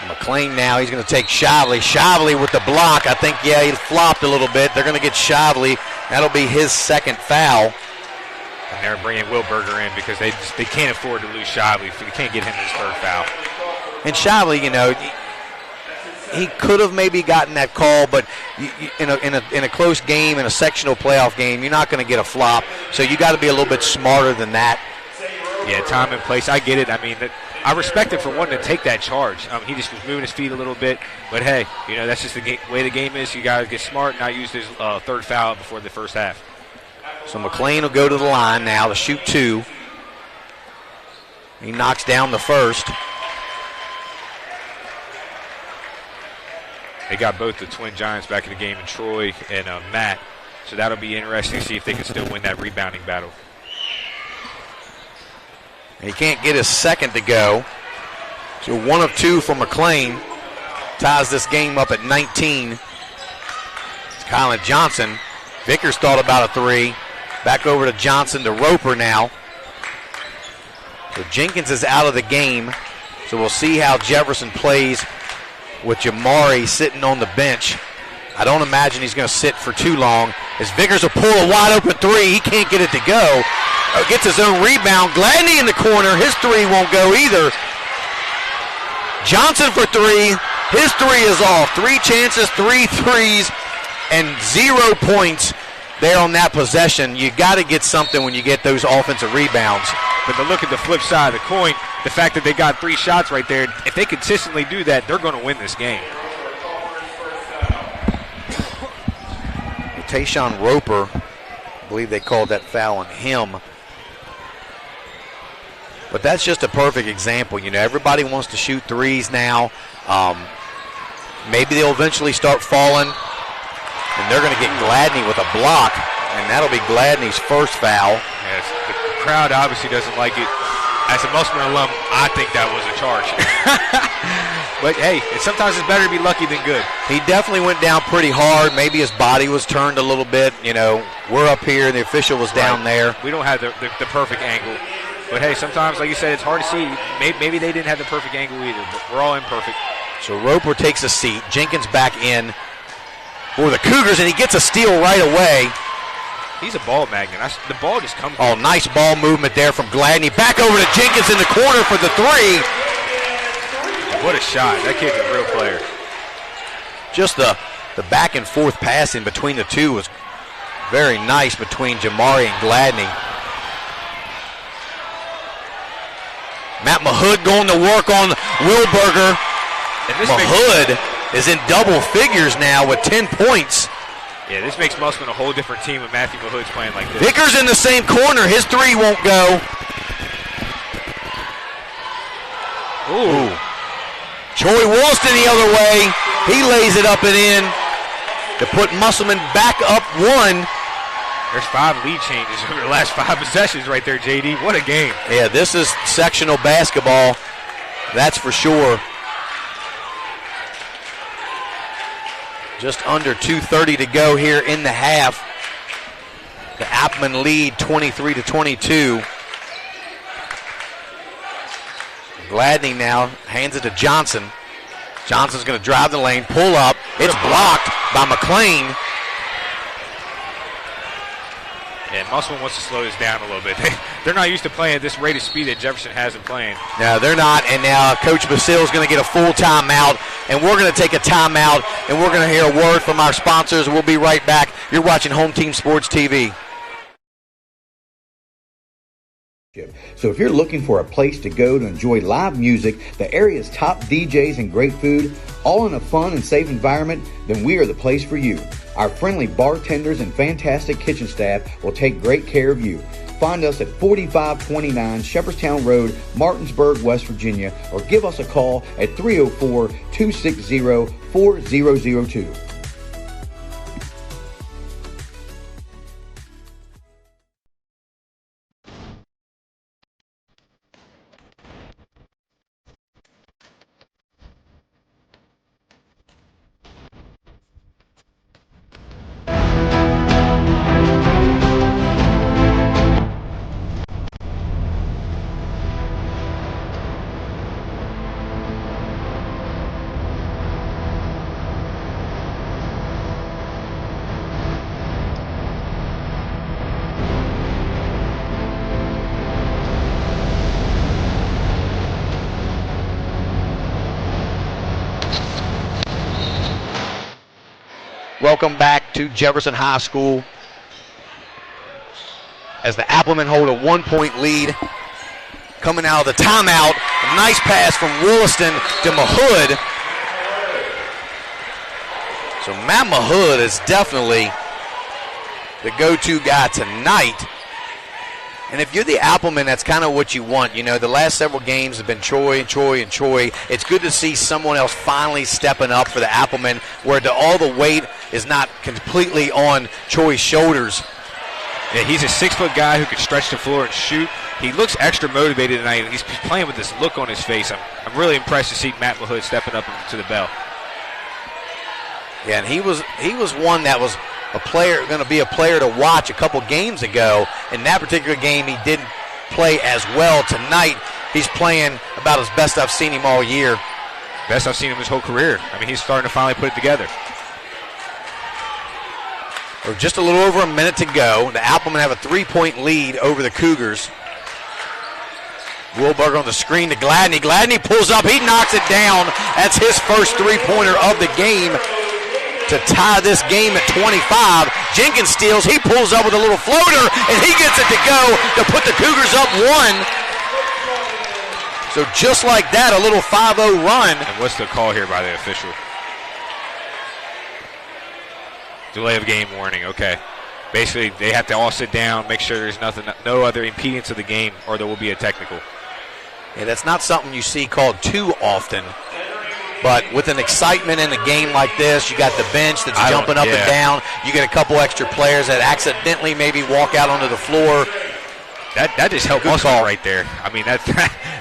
[SPEAKER 1] McLean now, he's going to take Shively. Shively with the block. I think, yeah, he flopped a little bit. They're going to get Shively. That'll be his second foul.
[SPEAKER 2] And they're bringing Will Berger in because they can't afford to lose Shively. They can't get him his third foul.
[SPEAKER 1] And Shively, you know, he could have maybe gotten that call, but in a close game, in a sectional playoff game, you're not going to get a flop. So you got to be a little bit smarter than that.
[SPEAKER 2] Yeah, time and place. I get it. I mean, I respect him for wanting to take that charge. He just was moving his feet a little bit. But, hey, you know, that's just the way the game is. You got to get smart and not use his third foul before the first half.
[SPEAKER 1] So McLean will go to the line now to shoot 2. He knocks down the first.
[SPEAKER 2] They got both the Twin Giants back in the game, and Troy and Matt. So that'll be interesting to see if they can still win that rebounding battle.
[SPEAKER 1] He can't get his second to go. So 1 of 2 for McLean. Ties this game up at 19. It's Kylan Johnson. Vickers thought about a 3. Back over to Johnson to Roper now. So Jenkins is out of the game. So we'll see how Jefferson plays with Jamari sitting on the bench. I don't imagine he's going to sit for too long. As Vickers will pull a wide open 3. He can't get it to go. Gets his own rebound. Gladney in the corner. His 3 won't go either. Johnson for 3. His 3 is off. 3 chances, 3 threes, and 0 points there on that possession. You got to get something when you get those offensive rebounds.
[SPEAKER 2] But to look at the flip side of the coin, the fact that they got 3 shots right there, if they consistently do that, they're going to win this game.
[SPEAKER 1] Tayshawn Roper, I believe they called that foul on him. But that's just a perfect example. You know, everybody wants to shoot threes now. Maybe they'll eventually start falling, and they're going to get Gladney with a block, and that'll be Gladney's first foul.
[SPEAKER 2] Yes, the crowd obviously doesn't like it. As a Musselman alum, I think that was a charge. But, hey, sometimes it's better to be lucky than good.
[SPEAKER 1] He definitely went down pretty hard. Maybe his body was turned a little bit. You know, we're up here, and the official was down there.
[SPEAKER 2] We don't have the perfect angle. But, hey, sometimes, like you said, it's hard to see. Maybe they didn't have the perfect angle either, but we're all imperfect.
[SPEAKER 1] So Roper takes a seat. Jenkins back in for the Cougars, and he gets a steal right away.
[SPEAKER 2] He's a ball magnet. The ball just comes.
[SPEAKER 1] Oh, nice ball movement there from Gladney. Back over to Jenkins in the corner for the 3.
[SPEAKER 2] What a shot. That kid's a real player.
[SPEAKER 1] Just the back and forth passing between the two was very nice between Jamari and Gladney. Matt Mahood going to work on Wilberger. Mahood is in double figures now with 10 points.
[SPEAKER 2] Yeah, this makes Musselman a whole different team when Matthew Mahood's playing like this.
[SPEAKER 1] Vickers in the same corner. His 3 won't go. Ooh. Troy Woolston the other way. He lays it up and in to put Musselman back up 1.
[SPEAKER 2] There's 5 lead changes over the last 5 possessions right there, JD. What a game.
[SPEAKER 1] Yeah, this is sectional basketball. That's for sure. Just under 2:30 to go here in the half. The Appleman lead 23-22. Gladney now hands it to Johnson. Johnson's going to drive the lane, pull up. It's blocked by McLean.
[SPEAKER 2] Yeah, Musselman wants to slow this down a little bit. They're not used to playing at this rate of speed that Jefferson has been playing.
[SPEAKER 1] No, they're not. And now Coach Basile is going to get a full timeout. And we're going to take a timeout. And we're going to hear a word from our sponsors. We'll be right back. You're watching Home Team Sports TV.
[SPEAKER 5] So if you're looking for a place to go to enjoy live music, the area's top DJs and great food, all in a fun and safe environment, then we are the place for you. Our friendly bartenders and fantastic kitchen staff will take great care of you. Find us at 4529 Shepherdstown Road, Martinsburg, West Virginia, or give us a call at 304-260-4002.
[SPEAKER 1] Welcome back to Jefferson High School as the Applemen hold a 1-point lead. Coming out of the timeout, a nice pass from Williston to Mahood. So Matt Mahood is definitely the go-to guy tonight. And if you're the Appleman, that's kind of what you want. You know, the last several games have been Troy. It's good to see someone else finally stepping up for the Appleman, where all the weight is not completely on Troy's shoulders.
[SPEAKER 2] Yeah, he's a 6-foot guy who can stretch the floor and shoot. He looks extra motivated tonight. He's playing with this look on his face. I'm really impressed to see Matt Mahood stepping up to the bell.
[SPEAKER 1] Yeah, and he was one that was going to be a player to watch a couple games ago. In that particular game, he didn't play as well. Tonight, he's playing about as best I've seen him all year.
[SPEAKER 2] Best I've seen him his whole career. I mean, he's starting to finally put it together.
[SPEAKER 1] We're just a little over a minute to go. The Applemen have a 3-point lead over the Cougars. Wilberger on the screen to Gladney. Gladney pulls up. He knocks it down. That's his first three-pointer of the game to tie this game at 25. Jenkins steals. He pulls up with a little floater, and he gets it to go to put the Cougars up 1. So just like that, a little 5-0 run.
[SPEAKER 2] And what's the call here by the official? Delay of game warning, okay. Basically, they have to all sit down, make sure there's no other impedance of the game, or there will be a technical.
[SPEAKER 1] Yeah, that's not something you see called too often. But with an excitement in a game like this, you got the bench that's jumping up and down. You get a couple extra players that accidentally maybe walk out onto the floor.
[SPEAKER 2] That just helped us all right there. I mean, that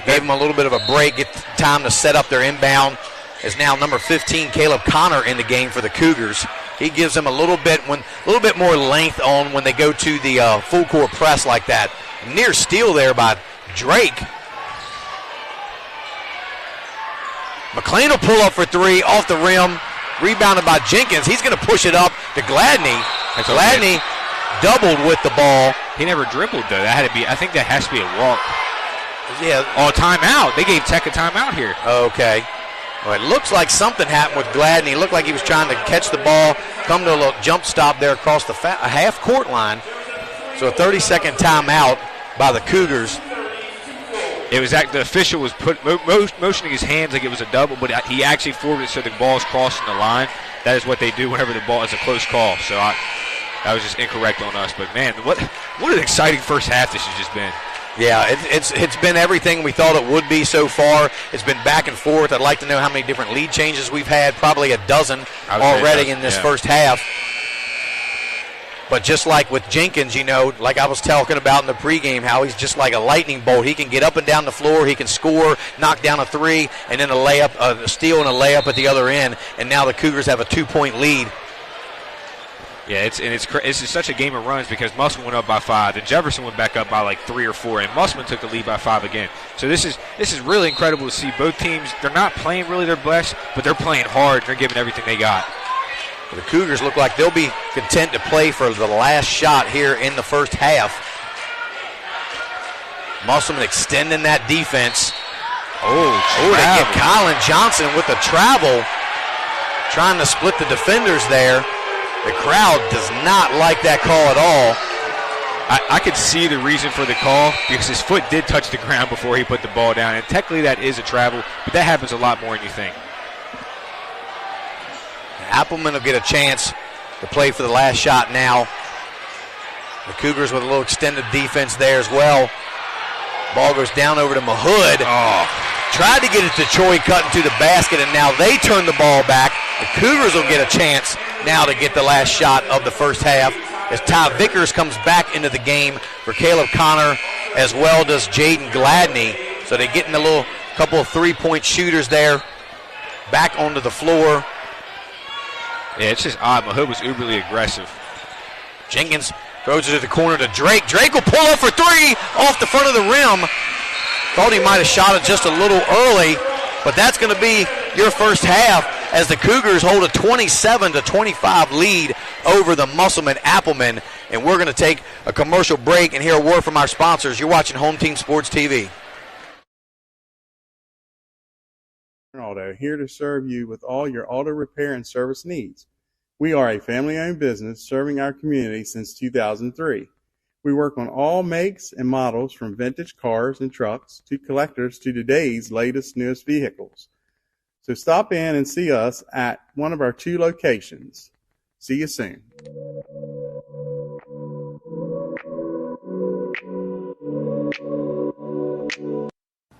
[SPEAKER 1] gave them a little bit of a break, get time to set up their inbound. Is now number 15, Caleb Connor, in the game for the Cougars. He gives them a little bit more length on when they go to the full court press like that. Near steal there by Drake. McLean will pull up for 3 off the rim, rebounded by Jenkins. He's going to push it up to Gladney. Gladney doubled with the ball.
[SPEAKER 2] He never dribbled though. That had to be. I think that has to be a walk.
[SPEAKER 1] Yeah.
[SPEAKER 2] Oh, timeout. They gave Tech a timeout here.
[SPEAKER 1] Okay. Well, it looks like something happened with Gladney. It looked like he was trying to catch the ball, come to a little jump stop there across the half-court line. So a 30-second timeout by the Cougars.
[SPEAKER 2] It was the official was motioning his hands like it was a double, but he actually forwarded it so the ball's crossing the line. That is what they do whenever the ball is a close call. So that was just incorrect on us. But, man, what an exciting first half this has just been.
[SPEAKER 1] Yeah, it's been everything we thought it would be so far. It's been back and forth. I'd like to know how many different lead changes we've had. Probably a dozen already in this first half. But just like with Jenkins, you know, like I was talking about in the pregame, how he's just like a lightning bolt. He can get up and down the floor. He can score, knock down a 3, and then a steal and a layup at the other end. And now the Cougars have a 2-point lead.
[SPEAKER 2] Yeah, it's just such a game of runs because Musselman went up by 5, and Jefferson went back up by like 3 or 4, and Musselman took the lead by 5 again. So this is really incredible to see both teams. They're not playing really their best, but they're playing hard. They're giving everything they got.
[SPEAKER 1] The Cougars look like they'll be content to play for the last shot here in the first half. Musselman extending that defense. They get Colin Johnson with the travel, trying to split the defenders there. The crowd does not like that call at all.
[SPEAKER 2] I could see the reason for the call because his foot did touch the ground before he put the ball down, and technically that is a travel, but that happens a lot more than you think.
[SPEAKER 1] Appleman will get a chance to play for the last shot now. The Cougars with a little extended defense there as well. Ball goes down over to Mahood. Tried to get it to Troy cutting to the basket, and now they turn the ball back. The Cougars will get a chance now to get the last shot of the first half as Ty Vickers comes back into the game for Caleb Connor, as well does Jaden Gladney. So they're getting a little couple of 3-point shooters there back onto the floor.
[SPEAKER 2] Yeah, it's just odd. Mahood was uberly aggressive.
[SPEAKER 1] Jenkins throws it to the corner to Drake. Drake will pull up for 3 off the front of the rim. Thought he might have shot it just a little early, but that's going to be your first half as the Cougars hold a 27-25 lead over the Musselman Applemen. And we're going to take a commercial break and hear a word from our sponsors. You're watching Home Team Sports TV.
[SPEAKER 6] Auto, here to serve you with all your auto repair and service needs. We are a family-owned business serving our community since 2003. We work on all makes and models from vintage cars and trucks to collectors to today's newest vehicles. So stop in and see us at one of our 2 locations. See you soon.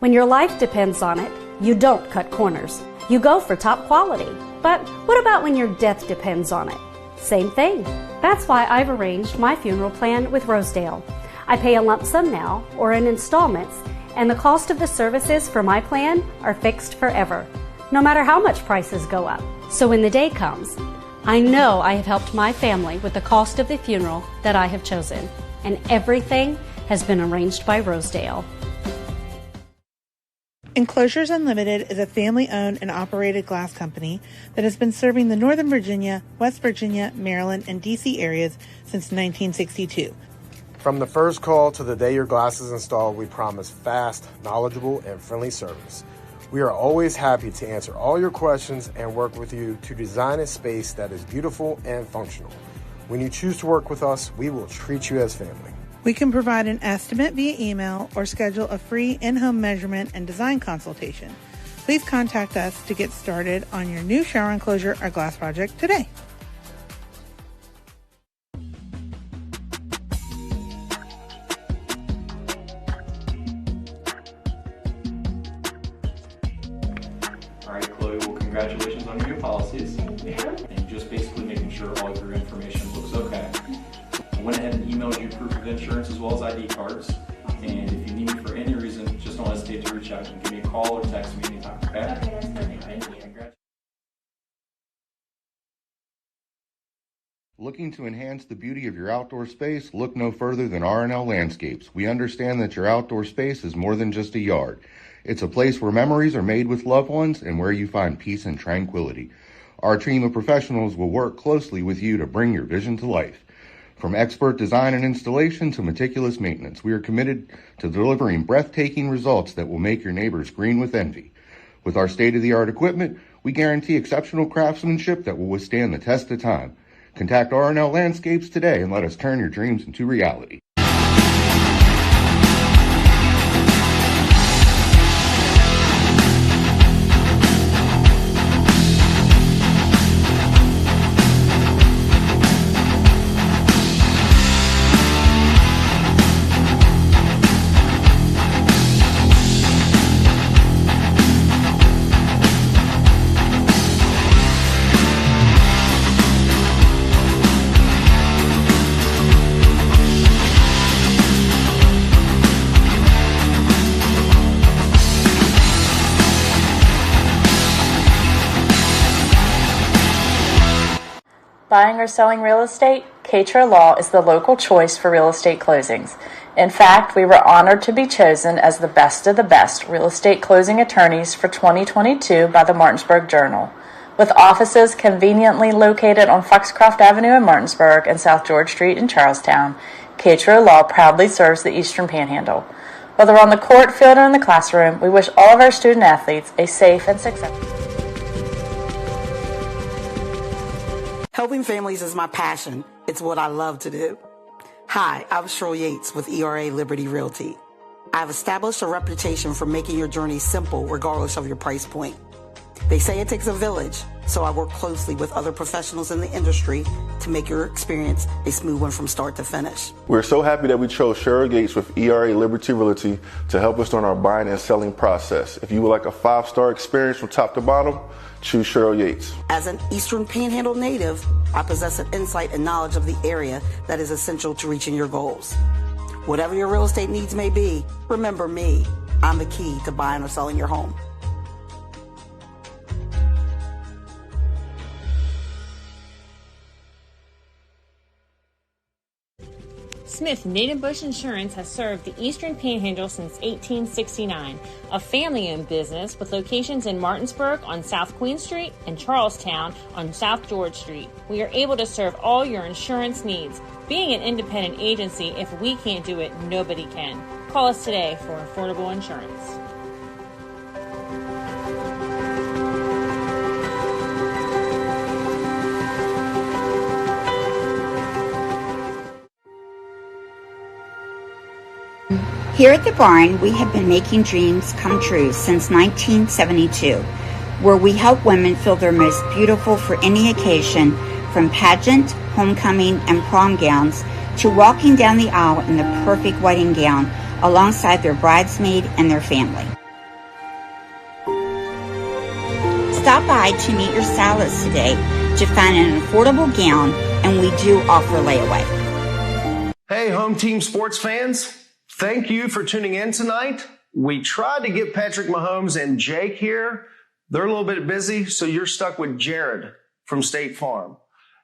[SPEAKER 7] When your life depends on it, you don't cut corners. You go for top quality. But what about when your death depends on it? Same thing. That's why I've arranged my funeral plan with Rosedale. I pay a lump sum now, or in installments, and the cost of the services for my plan are fixed forever, no matter how much prices go up. So when the day comes, I know I have helped my family with the cost of the funeral that I have chosen, and everything has been arranged by Rosedale.
[SPEAKER 8] Enclosures Unlimited is a family-owned and operated glass company that has been serving the Northern Virginia, West Virginia, Maryland, and D.C. areas since 1962.
[SPEAKER 9] From the first call to the day your glass is installed, we promise fast, knowledgeable, and friendly service. We are always happy to answer all your questions and work with you to design a space that is beautiful and functional. When you choose to work with us, we will treat you as family.
[SPEAKER 8] We can provide an estimate via email or schedule a free in-home measurement and design consultation. Please contact us to get started on your new shower enclosure or glass project today.
[SPEAKER 10] All right, Chloe, well, congratulations on your new policies. Thank you. And just basically making sure all of your information looks okay. I went ahead and emailed you proof of insurance as well as ID cards. And if you need me for any reason, just don't hesitate to reach out and give me a call or text me anytime, okay?
[SPEAKER 11] Okay, that's perfect. Thank you.
[SPEAKER 12] Looking to enhance the beauty of your outdoor space? Look no further than R&L Landscapes. We understand that your outdoor space is more than just a yard. It's a place where memories are made with loved ones and where you find peace and tranquility. Our team of professionals will work closely with you to bring your vision to life. From expert design and installation to meticulous maintenance, we are committed to delivering breathtaking results that will make your neighbors green with envy. With our state-of-the-art equipment, we guarantee exceptional craftsmanship that will withstand the test of time. Contact R&L Landscapes today and let us turn your dreams into reality.
[SPEAKER 13] Buying or selling real estate? Katra Law is the local choice for real estate closings. In fact, we were honored to be chosen as the best of the best real estate closing attorneys for 2022 by the Martinsburg Journal. With offices conveniently located on Foxcroft Avenue in Martinsburg and South George Street in Charlestown, Katra Law proudly serves the Eastern Panhandle. Whether on the court, field, or in the classroom, we wish all of our student athletes a safe and successful.
[SPEAKER 14] Helping families is my passion. It's what I love to do. Hi, I'm Cheryl Yates with ERA Liberty Realty. I've established a reputation for making your journey simple regardless of your price point. They say it takes a village, so I work closely with other professionals in the industry to make your experience a smooth one from start to finish.
[SPEAKER 15] We're so happy that we chose Cheryl Yates with ERA Liberty Realty to help us during our buying and selling process. If you would like a 5-star experience from top to bottom, choose Cheryl Yates.
[SPEAKER 14] As an Eastern Panhandle native, I possess an insight and knowledge of the area that is essential to reaching your goals. Whatever your real estate needs may be, remember me. I'm the key to buying or selling your home.
[SPEAKER 16] Smith Native Bush Insurance has served the Eastern Panhandle since 1869, a family-owned business with locations in Martinsburg on South Queen Street and Charlestown on South George Street. We are able to serve all your insurance needs. Being an independent agency, if we can't do it, nobody can. Call us today for affordable insurance.
[SPEAKER 17] Here at the barn, we have been making dreams come true since 1972, where we help women feel their most beautiful for any occasion, from pageant, homecoming, and prom gowns to walking down the aisle in the perfect wedding gown alongside their bridesmaid and their family. Stop by to meet your stylist today to find an affordable gown, and we do offer layaway.
[SPEAKER 11] Hey, home team sports fans. Thank you for tuning in tonight. We tried to get Patrick Mahomes and Jake here. They're a little bit busy, so you're stuck with Jared from State Farm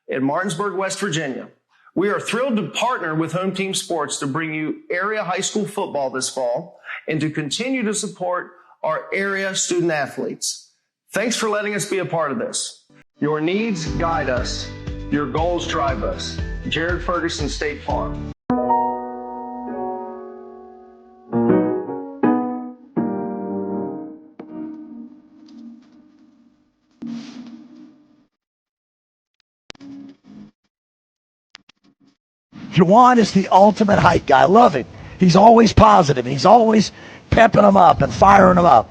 [SPEAKER 11] in Martinsburg, West Virginia. We are thrilled to partner with Home Team Sports to bring you area high school football this fall and to continue to support our area student athletes. Thanks for letting us be a part of this. Your needs guide us. Your goals drive us. Jared Ferguson, State Farm.
[SPEAKER 18] Juwan is the ultimate hype guy. I love him. He's always positive. He's always pepping them up and firing them up.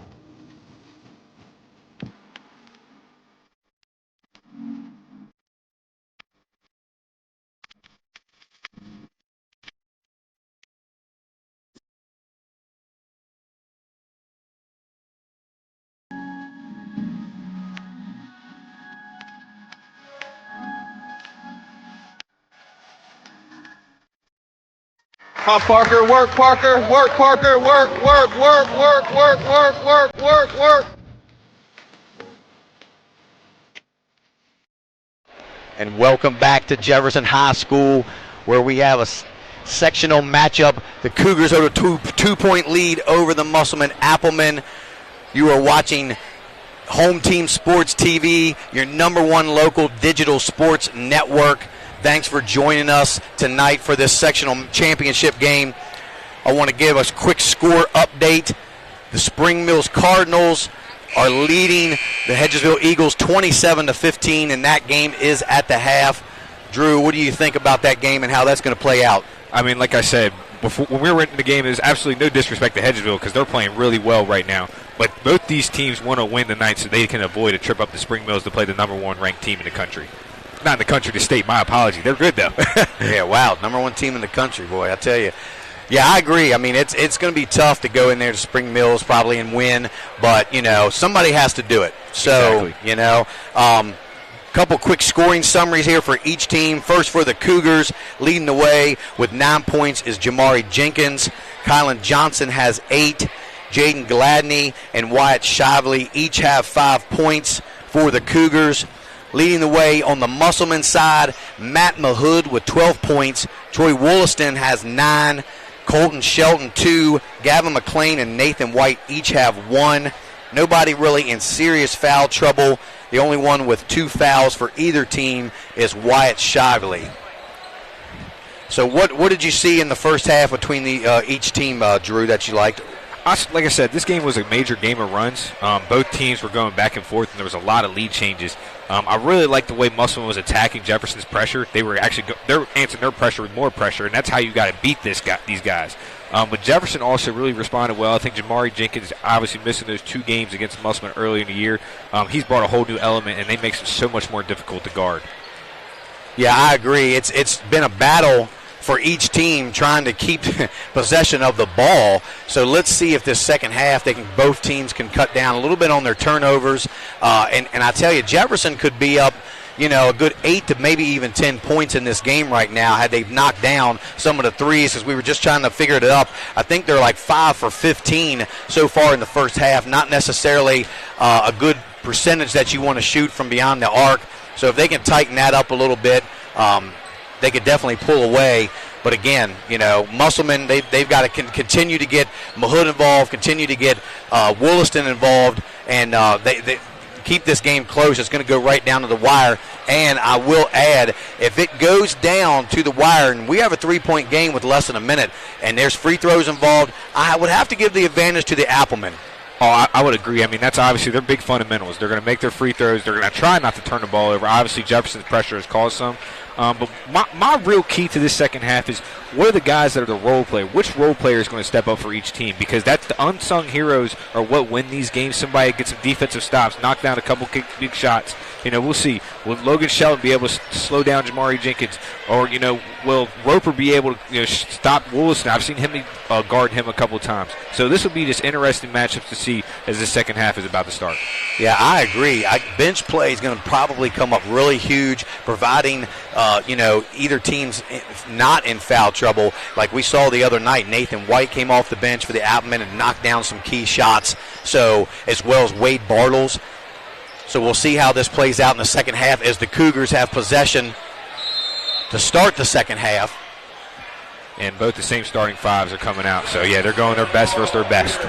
[SPEAKER 19] Come on, Parker, work, Parker, work, Parker, work, work, work, work, work, work, work, work, work.
[SPEAKER 1] And welcome back to Jefferson High School, where we have a sectional matchup. The Cougars hold a two-point lead over the Musselman Applemen. You are watching Home Team Sports TV, your #1 local digital sports network. Thanks for joining us tonight for this sectional championship game. I want to give us a quick score update. The Spring Mills Cardinals are leading the Hedgesville Eagles 27-15, and that game is at the half. Drew, what do you think about that game and how that's going to play out?
[SPEAKER 2] I mean, like I said, before, when we were in the game, there's absolutely no disrespect to Hedgesville because they're playing really well right now. But both these teams want to win tonight so they can avoid a trip up to Spring Mills to play the #1 ranked team in the country. Not in the country, the state. My apology. They're good, though.
[SPEAKER 1] Yeah, wow. #1 team in the country, boy, I tell you. Yeah, I agree. I mean, it's going to be tough to go in there to Spring Mills probably and win, but, you know, somebody has to do it. So,
[SPEAKER 2] exactly.
[SPEAKER 1] You know, couple quick scoring summaries here for each team. First for the Cougars, leading the way with 9 points is Jamari Jenkins. Kylan Johnson has 8. Jaden Gladney and Wyatt Shively each have 5 points for the Cougars. Leading the way on the Musselman side, Matt Mahood with 12 points. Troy Wollaston has 9. Colton Shelton 2. Gavin McLean and Nathan White each have 1. Nobody really in serious foul trouble. The only one with 2 fouls for either team is Wyatt Shively. So what did you see in the first half between the each team, Drew, that you liked?
[SPEAKER 2] Like I said, this game was a major game of runs. Both teams were going back and forth, and there was a lot of lead changes. I really liked the way Musselman was attacking Jefferson's pressure. They were they're answering their pressure with more pressure, and that's how you got to beat these guys. But Jefferson also really responded well. I think Jamari Jenkins, obviously missing those 2 games against Musselman earlier in the year, he's brought a whole new element, and they make it so much more difficult to guard.
[SPEAKER 1] Yeah, I agree. It's been a battle for each team trying to keep possession of the ball. So let's see if this second half both teams can cut down a little bit on their turnovers. And I tell you, Jefferson could be up, you know, a good 8 to maybe even 10 points in this game right now had they knocked down some of the threes, because we were just trying to figure it up. I think they're like 5 for 15 so far in the first half. Not necessarily a good percentage that you want to shoot from beyond the arc. So if they can tighten that up a little bit, they could definitely pull away. But again, you know, Musselman, they've got to continue to get Mahood involved, continue to get Wollaston involved, and they keep this game close. It's going to go right down to the wire. And I will add, if it goes down to the wire, and we have a 3-point game with less than a minute, and there's free throws involved, I would have to give the advantage to the Applemen.
[SPEAKER 2] Oh, I would agree. I mean, that's obviously their big fundamentals. They're going to make their free throws. They're going to try not to turn the ball over. Obviously, Jefferson's pressure has caused some. But my real key to this second half is what are the guys that are the role player? Which role player is going to step up for each team? Because that's the unsung heroes are what win these games. Somebody gets some defensive stops, knock down a couple big shots. we'll see. Will Logan Shelton be able to slow down Jamari Jenkins, or will Roper be able to stop Wilson? I've seen him guard him a couple of times. So this will be just interesting matchups to see as the second half is about to start.
[SPEAKER 20] Yeah, I agree. Bench play is going to probably come up really huge, providing either team's not in foul trouble. Like we saw the other night, Nathan White came off the bench for the Applemen and knocked down some key shots. So as well as Wade Bartles. So we'll see how this plays out in the second half as the Cougars have possession to start the second half.
[SPEAKER 2] And both the same starting fives are coming out. So, yeah, they're going their best versus their best.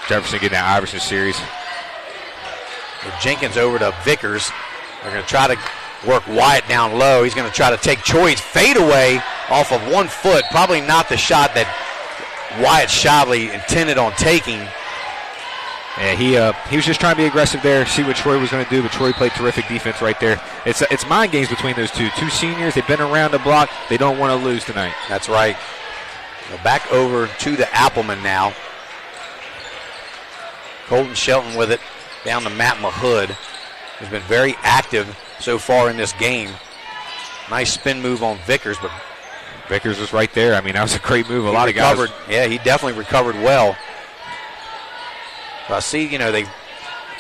[SPEAKER 2] Jefferson getting that Iverson series.
[SPEAKER 20] With Jenkins over to Vickers. They're going to try to work Wyatt down low. He's going to try to take Choi's fadeaway off of 1 foot. Probably not the shot that Wyatt Shavely intended on taking.
[SPEAKER 2] Yeah, he was just trying to be aggressive there, see what Troy was going to do, but Troy played terrific defense right there. It's mind games between those two. Two seniors, they've been around the block. They don't want to lose tonight.
[SPEAKER 20] That's right. So back over to the Appleman now. Colton Shelton with it down to Matt Mahood, who's been very active so far in this game. Nice spin move on Vickers, but
[SPEAKER 2] Vickers was right there. I mean, that was a great move. A lot of guys.
[SPEAKER 20] Yeah, he definitely recovered well. So I see,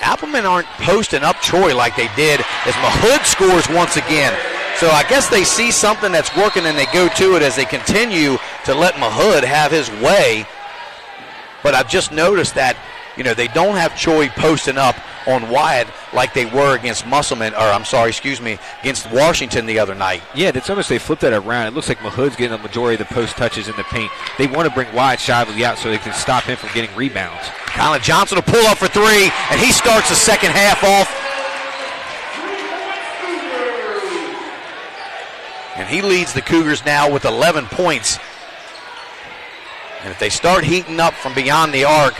[SPEAKER 20] Applemen aren't posting up Troy like they did as Mahood scores once again. So I guess they see something that's working and they go to it as they continue to let Mahood have his way. But I've just noticed that, they don't have Troy posting up on Wyatt like they were against against Washington the other night.
[SPEAKER 2] Yeah, it's almost they flipped that around. It looks like Mahood's getting the majority of the post touches in the paint. They want to bring Wyatt Shively out so they can stop him from getting rebounds.
[SPEAKER 20] Colin Johnson will pull up for 3, and he starts the second half off. And he leads the Cougars now with 11 points. And if they start heating up from beyond the arc,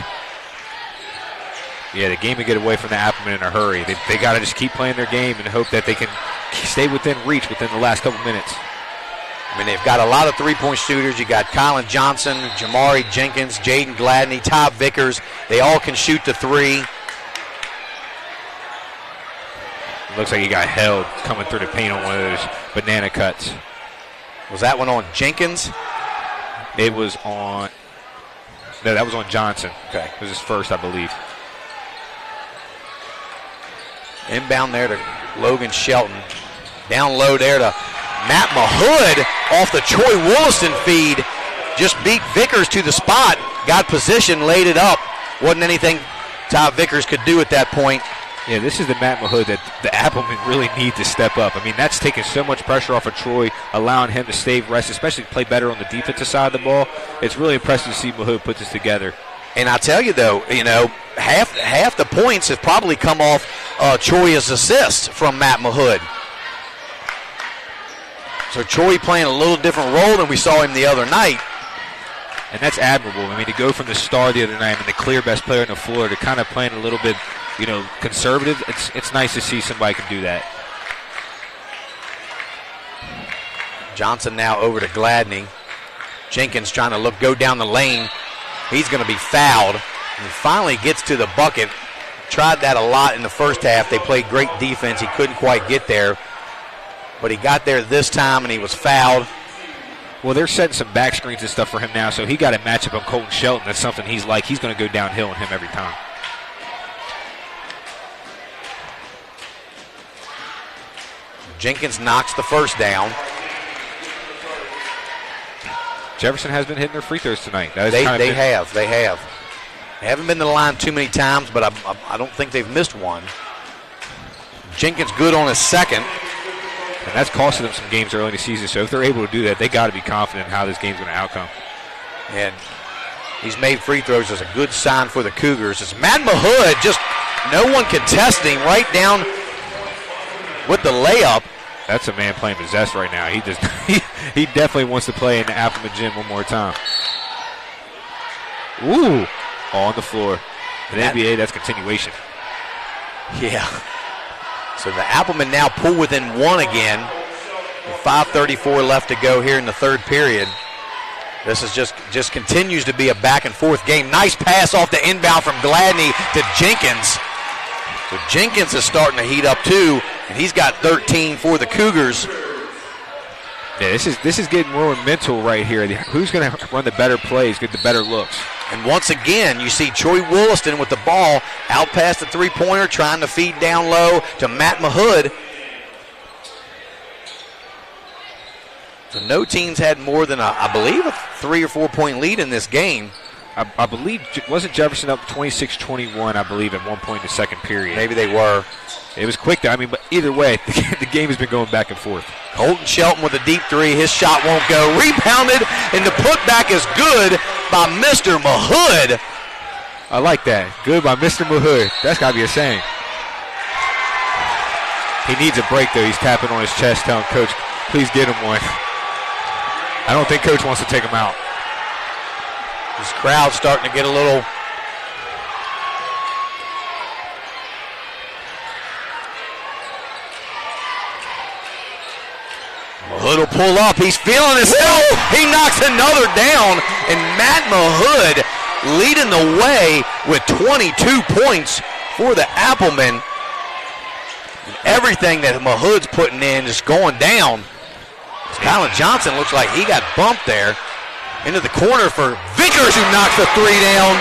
[SPEAKER 2] yeah, the game will get away from the Applemen in a hurry. They got to just keep playing their game and hope that they can stay within reach within the last couple minutes.
[SPEAKER 20] I mean, they've got a lot of three-point shooters. You got Colin Johnson, Jamari Jenkins, Jaden Gladney, Todd Vickers. They all can shoot the 3.
[SPEAKER 2] It looks like he got held coming through the paint on one of those banana cuts.
[SPEAKER 20] Was that one on Jenkins?
[SPEAKER 2] It was on... No, that was on Johnson.
[SPEAKER 20] Okay.
[SPEAKER 2] It was his first, I believe.
[SPEAKER 20] Inbound there to Logan Shelton. Down low there to Matt Mahood off the Troy Willison feed. Just beat Vickers to the spot. Got position, laid it up. Wasn't anything Todd Vickers could do at that point.
[SPEAKER 2] Yeah, this is the Matt Mahood that the Applemen really need to step up. I mean, that's taking so much pressure off of Troy, allowing him to stay rest, especially play better on the defensive side of the ball. It's really impressive to see Mahood put this together.
[SPEAKER 20] And I tell you, though, half the points have probably come off Troy's assists from Matt Mahood. So Troy playing a little different role than we saw him the other night.
[SPEAKER 2] And that's admirable. I mean, to go from the star the other night and the clear best player on the floor to kind of playing a little bit, conservative, it's nice to see somebody can do that.
[SPEAKER 20] Johnson now over to Gladney. Jenkins trying to go down the lane. He's going to be fouled. And finally gets to the bucket. Tried that a lot in the first half. They played great defense. He couldn't quite get there. But he got there this time, and he was fouled.
[SPEAKER 2] Well, they're setting some back screens and stuff for him now, so he got a matchup on Colton Shelton. That's something he's like. He's going to go downhill on him every time.
[SPEAKER 20] Jenkins knocks the first down.
[SPEAKER 2] Jefferson has been hitting their free throws tonight.
[SPEAKER 20] They have. They haven't been to the line too many times, but I don't think they've missed one. Jenkins good on his second.
[SPEAKER 2] And that's costing them some games early in the season, so if they're able to do that, they got to be confident in how this game's going to outcome.
[SPEAKER 20] And he's made free throws as a good sign for the Cougars. It's Matt Mahood, just no one contesting right down with the layup.
[SPEAKER 2] That's a man playing possessed right now. He definitely wants to play in the Appleman gym one more time. Ooh, on the floor. In the NBA, that's continuation.
[SPEAKER 20] Yeah. So the Applemen now pull within 1 again. With 5:34 left to go here in the third period. This is just continues to be a back-and-forth game. Nice pass off the inbound from Gladney to Jenkins. So Jenkins is starting to heat up too, and he's got 13 for the Cougars.
[SPEAKER 2] Yeah, this is getting more mental right here. Who's going to run the better plays, get the better looks?
[SPEAKER 20] And once again, you see Troy Wollaston with the ball out past the three-pointer, trying to feed down low to Matt Mahood. So no teams had more than, I believe, a 3 or 4 point lead in this game.
[SPEAKER 2] I believe, wasn't Jefferson up 26-21, I believe, at one point in the second period?
[SPEAKER 20] Maybe they were.
[SPEAKER 2] It was quick, though. I mean, but either way, the game has been going back and forth.
[SPEAKER 20] Colton Shelton with a deep three. His shot won't go. Rebounded, and the putback is good by Mr. Mahood.
[SPEAKER 2] I like that. Good by Mr. Mahood. That's got to be a saying. He needs a break, though. He's tapping on his chest, telling Coach, please get him one. I don't think Coach wants to take him out.
[SPEAKER 20] This crowd's starting to get a little... Mahood will pull up. He's feeling himself. He knocks another down, and Matt Mahood leading the way with 22 points for the Applemen. And everything that Mahood's putting in is going down. Kylan Johnson looks like he got bumped there. Into the corner for Vickers, who knocks the three down.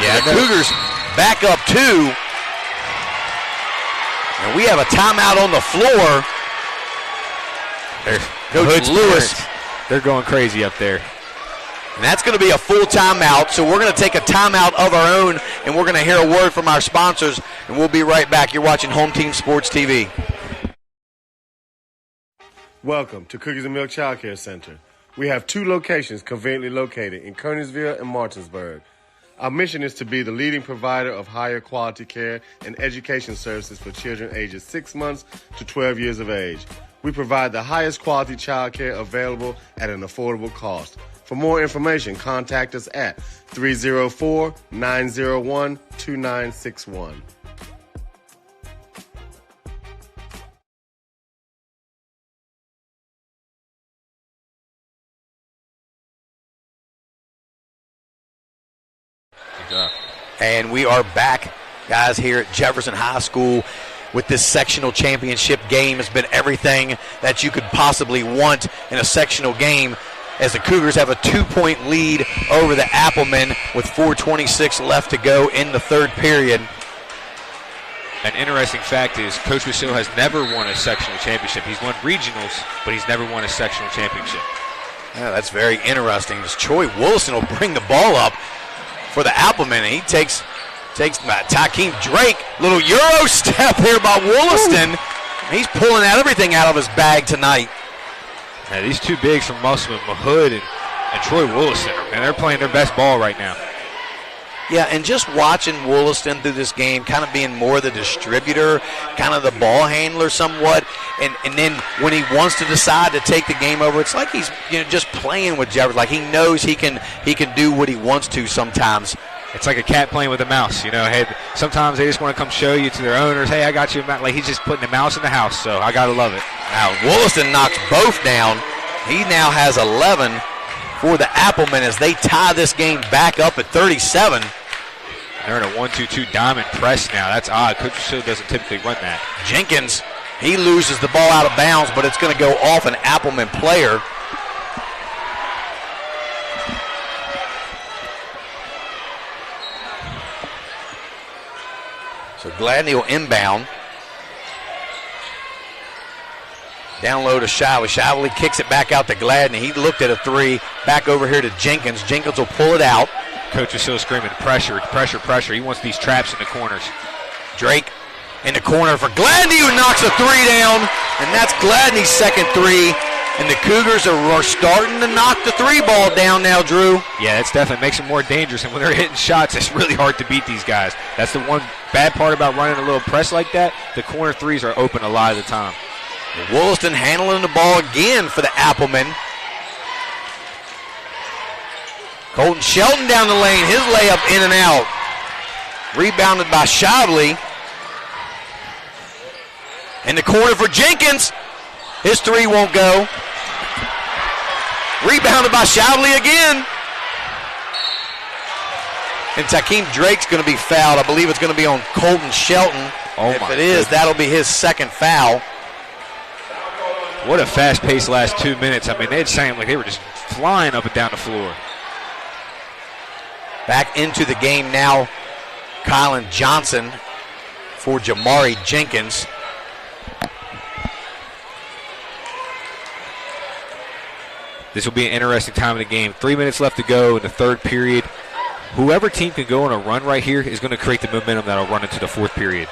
[SPEAKER 20] Yeah, the Cougars back up 2. And we have a timeout on the floor.
[SPEAKER 2] Coach Lewis, they're going crazy up there.
[SPEAKER 20] And that's going to be a full timeout, so we're going to take a timeout of our own, and we're going to hear a word from our sponsors, and we'll be right back. You're watching Home Team Sports TV.
[SPEAKER 4] Welcome to Cookies and Milk Child Care Center. We have 2 locations conveniently located in Kernersville and Martinsburg. Our mission is to be the leading provider of higher quality care and education services for children ages 6 months to 12 years of age. We provide the highest quality child care available at an affordable cost. For more information, contact us at 304-901-2961.
[SPEAKER 20] And we are back, guys, here at Jefferson High School with this sectional championship game. It's been everything that you could possibly want in a sectional game, as the Cougars have a 2-point lead over the Applemen with 4:26 left to go in the third period.
[SPEAKER 2] An interesting fact is Coach Rousseau has never won a sectional championship. He's won regionals, but he's never won a sectional championship.
[SPEAKER 20] Yeah, that's very interesting. As Troy Wilson will bring the ball up for the Applemen, and he takes Takeem Drake. Little Euro step here by Wollaston. He's pulling out everything out of his bag tonight.
[SPEAKER 2] Yeah, these 2 bigs from Musselman, Mahood and Troy Wollaston, man, they're playing their best ball right now.
[SPEAKER 20] Yeah, and just watching Wollaston through this game, kind of being more the distributor, kind of the ball handler somewhat, and then when he wants to decide to take the game over, it's like he's just playing with Jefferson. Like he knows he can do what he wants to sometimes.
[SPEAKER 2] It's like a cat playing with a mouse, Hey, sometimes they just want to come show you to their owners, hey, I got you a mouse. Like he's just putting the mouse in the house, so I got to love it.
[SPEAKER 20] Now, Wollaston knocks both down. He now has 11 for the Applemen as they tie this game back up at 37.
[SPEAKER 2] They're in a 1-2-2 diamond press now. That's odd. Coach Rousseau doesn't typically run that.
[SPEAKER 20] Jenkins, he loses the ball out of bounds, but it's going to go off an Appleman player. So Gladney will inbound. Down low to Shively. Shively kicks it back out to Gladney. He looked at a 3. Back over here to Jenkins. Jenkins will pull it out.
[SPEAKER 2] Coach is still screaming, pressure, pressure, pressure. He wants these traps in the corners.
[SPEAKER 20] Drake in the corner for Gladney, who knocks a 3 down. And that's Gladney's second 3. And the Cougars are starting to knock the 3 ball down now, Drew.
[SPEAKER 2] Yeah, that's definitely makes them more dangerous. And when they're hitting shots, it's really hard to beat these guys. That's the one bad part about running a little press like that. The corner 3s are open a lot of the time.
[SPEAKER 20] Wollaston handling the ball again for the Applemen. Colton Shelton down the lane. His layup in and out. Rebounded by Shively. In the corner for Jenkins. His 3 won't go. Rebounded by Shoudley again. And Takeem Drake's going to be fouled. I believe it's going to be on Colton Shelton. If it is, that'll be his second foul.
[SPEAKER 2] What a fast-paced last 2 minutes. I mean, they seemed like they were just flying up and down the floor.
[SPEAKER 20] Back into the game now, Kylan Johnson for Jamari Jenkins.
[SPEAKER 2] This will be an interesting time in the game. 3 minutes left to go in the third period. Whoever team can go on a run right here is going to create the momentum that will run into the fourth period.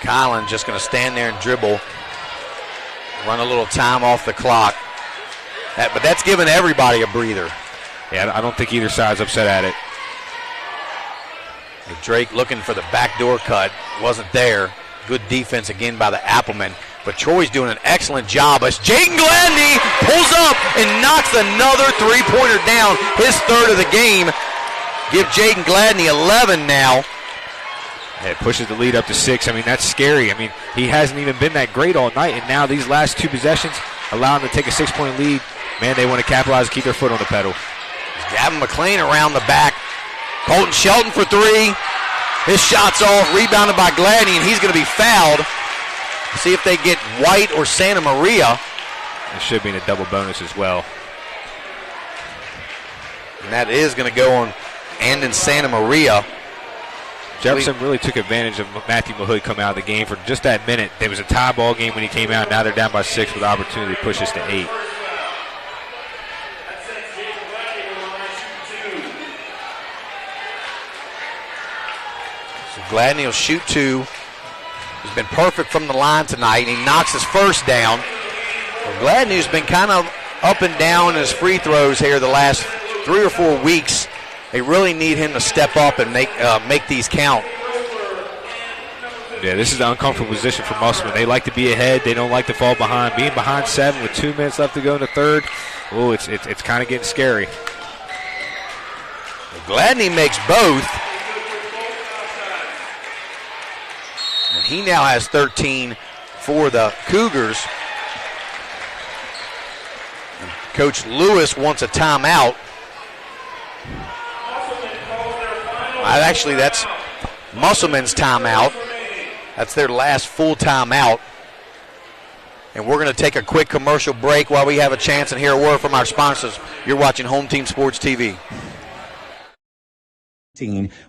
[SPEAKER 20] Kylan just going to stand there and dribble. Run a little time off the clock. But that's giving everybody a breather.
[SPEAKER 2] Yeah, I don't think either side's upset at it.
[SPEAKER 20] And Drake looking for the backdoor cut. Wasn't there. Good defense again by the Applemen. But Troy's doing an excellent job as Jaden Gladney pulls up and knocks another three-pointer down. His third of the game. Give Jaden Gladney 11 now.
[SPEAKER 2] It pushes the lead up to 6. I mean, that's scary. I mean, he hasn't even been that great all night, and now these last two possessions allow him to take a 6-point lead. Man, they want to capitalize and keep their foot on the pedal.
[SPEAKER 20] Gavin McLean around the back. Colton Shelton for three. His shot's off, rebounded by Gladney, and he's going to be fouled. See if they get White or Santa Maria.
[SPEAKER 2] It should be in a double bonus as well.
[SPEAKER 20] And that is going to go on Andon Santa Maria.
[SPEAKER 2] Jefferson really took advantage of Matthew Mahood coming out of the game for just that minute. There was a tie ball game when he came out. Now they're down by 6 with the opportunity to push us to 8.
[SPEAKER 20] So Gladney will shoot 2. He's been perfect from the line tonight, and he knocks his first down. Well, Gladney's been kind of up and down in his free throws here the last 3 or 4 weeks. They really need him to step up and make these count.
[SPEAKER 2] Yeah, this is an uncomfortable position for Musselman. They like to be ahead. They don't like to fall behind. Being behind 7 with 2 minutes left to go in the third, it's kind of getting scary.
[SPEAKER 20] Gladney makes both. And he now has 13 for the Cougars. And Coach Lewis wants a timeout. Actually, that's Musselman's timeout. That's their last full timeout. And we're going to take a quick commercial break while we have a chance and hear a word from our sponsors. You're watching Home Team Sports TV.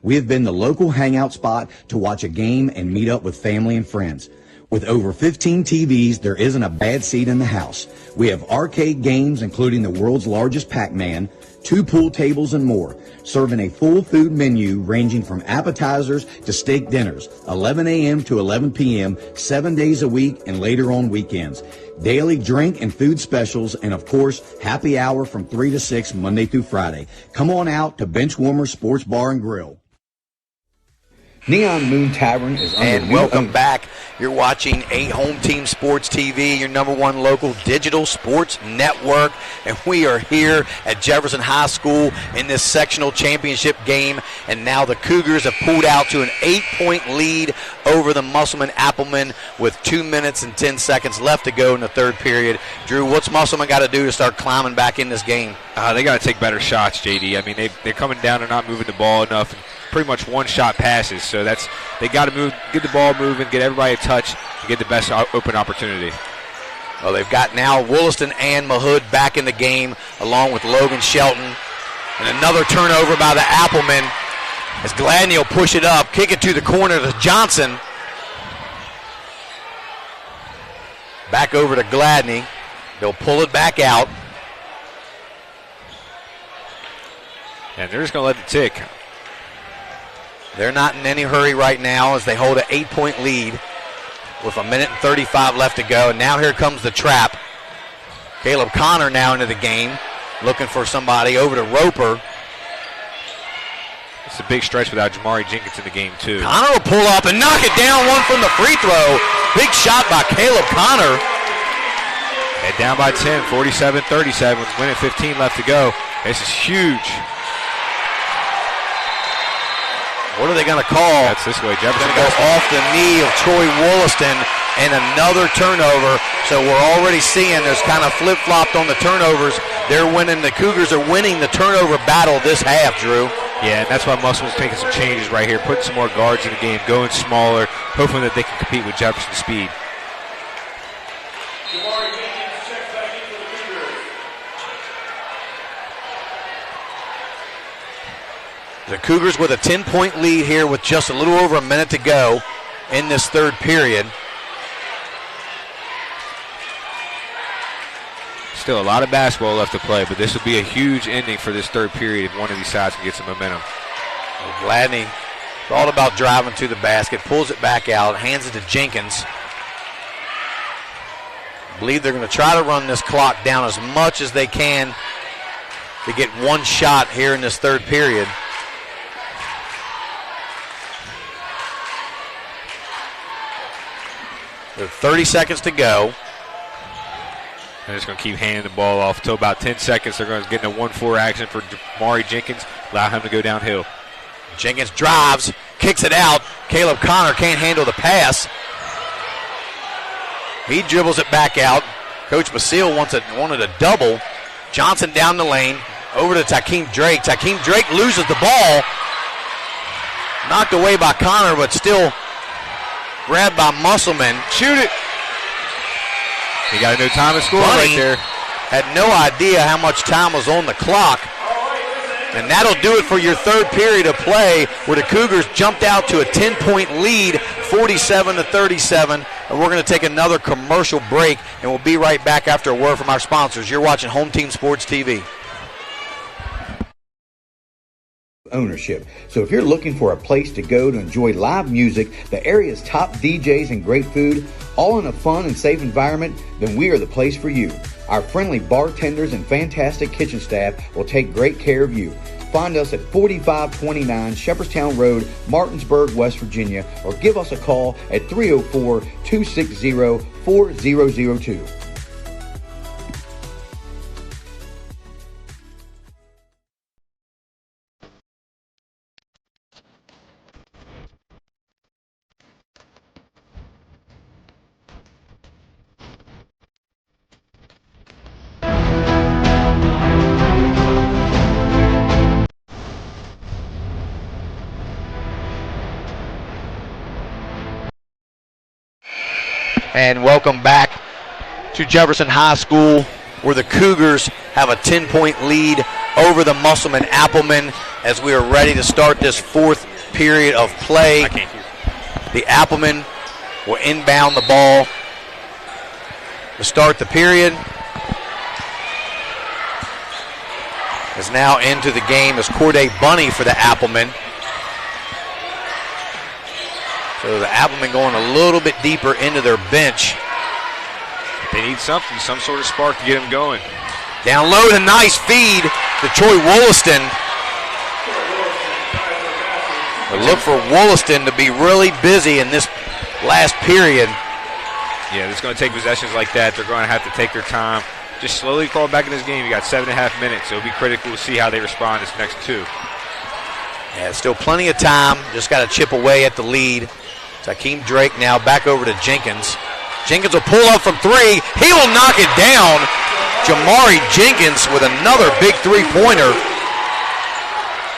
[SPEAKER 5] We have been the local hangout spot to watch a game and meet up with family and friends. With over 15 TVs, there isn't a bad seat in the house. We have arcade games, including the world's largest Pac-Man, 2 pool tables, and more, serving a full food menu ranging from appetizers to steak dinners, 11 a.m. to 11 p.m., 7 days a week, and later on weekends. Daily drink and food specials, and of course, happy hour from 3 to 6, Monday through Friday. Come on out to Benchwarmer Sports Bar and Grill. Neon Moon Tavern is under
[SPEAKER 20] And welcome back. You're watching a Home Team Sports TV, your #1 local digital sports network. And we are here at Jefferson High School in this sectional championship game. And now the Cougars have pulled out to an 8-point lead over the Musselman Applemen with 2 minutes and 10 seconds left to go in the third period. Drew, what's Musselman got to do to start climbing back in this game?
[SPEAKER 2] They got to take better shots, JD. I mean, they're coming down and not moving the ball enough. Pretty much one-shot passes, so they got to move, get the ball moving, get everybody a touch, and get the best open opportunity.
[SPEAKER 20] Well, they've got now Wollaston and Mahood back in the game, along with Logan Shelton, and another turnover by the Applemen as Gladney will push it up, kick it to the corner to Johnson. Back over to Gladney. They'll pull it back out.
[SPEAKER 2] And they're just going to let it tick.
[SPEAKER 20] They're not in any hurry right now as they hold an 8-point lead with 1 minute and 35 left to go. And now here comes the trap. Caleb Connor now into the game, looking for somebody over to Roper.
[SPEAKER 2] It's a big stretch without Jamari Jenkins in the game, too.
[SPEAKER 20] Connor will pull up and knock it down, one from the free throw. Big shot by Caleb Connor.
[SPEAKER 2] And down by 10, 47-37 with 1 minute 15 left to go. This is huge.
[SPEAKER 20] What are they going to call?
[SPEAKER 2] That's this way. Jefferson
[SPEAKER 20] goes off the knee of Troy Wollaston and another turnover. So we're already seeing there's kind of flip-flopped on the turnovers The Cougars are winning the turnover battle this half, Drew.
[SPEAKER 2] Yeah, and that's why Musselman's taking some changes right here, putting some more guards in the game, going smaller, hoping that they can compete with Jefferson's speed.
[SPEAKER 20] The Cougars with a 10-point lead here with just a little over a minute to go in this third period.
[SPEAKER 2] Still a lot of basketball left to play, but this will be a huge ending for this third period if one of these sides can get some momentum.
[SPEAKER 20] Gladney thought about driving to the basket, pulls it back out, hands it to Jenkins. I believe they're going to try to run this clock down as much as they can to get one shot here in this third period. With 30 seconds to go.
[SPEAKER 2] They're just going to keep handing the ball off until about 10 seconds. They're going to get in a 1-4 action for Jamari Jenkins, allow him to go downhill.
[SPEAKER 20] Jenkins drives, kicks it out. Caleb Connor can't handle the pass. He dribbles it back out. Coach Basile wanted a double. Johnson down the lane, over to Takeem Drake. Takeem Drake loses the ball. Knocked away by Connor, but still grabbed by Musselman.
[SPEAKER 2] Shoot it. He got a no time to score right there.
[SPEAKER 20] Had no idea how much time was on the clock. And that'll do it for your third period of play, where the Cougars jumped out to a 10-point lead, 47-37. And we're going to take another commercial break, and we'll be right back after a word from our sponsors. You're watching Home Team Sports TV.
[SPEAKER 5] Ownership. So if you're looking for a place to go to enjoy live music, the area's top DJs and great food, all in a fun and safe environment, then we are the place for you. Our friendly bartenders and fantastic kitchen staff will take great care of you. Find us at 4529 Shepherdstown Road, Martinsburg, West Virginia, or give us a call at 304-260-4002.
[SPEAKER 20] And welcome back to Jefferson High School, where the Cougars have a 10-point lead over the Musselman Applemen as we are ready to start this fourth period of play. The Applemen will inbound the ball to start the period. Is now into the game as Corday Bunny for the Applemen. So the Applemen going a little bit deeper into their bench.
[SPEAKER 2] They need something, some sort of spark to get them going.
[SPEAKER 20] Down low, a nice feed to Troy Wollaston. But look for Wollaston to be really busy in this last period.
[SPEAKER 2] Yeah, it's going to take possessions like that. They're going to have to take their time. Just slowly crawl back in this game. You got 7.5 minutes, so it'll be critical to see how they respond this next two.
[SPEAKER 20] Yeah, still plenty of time. Just got to chip away at the lead. Takeem Drake now back over to Jenkins. Jenkins will pull up from three. He will knock it down. Jamari Jenkins with another big three-pointer.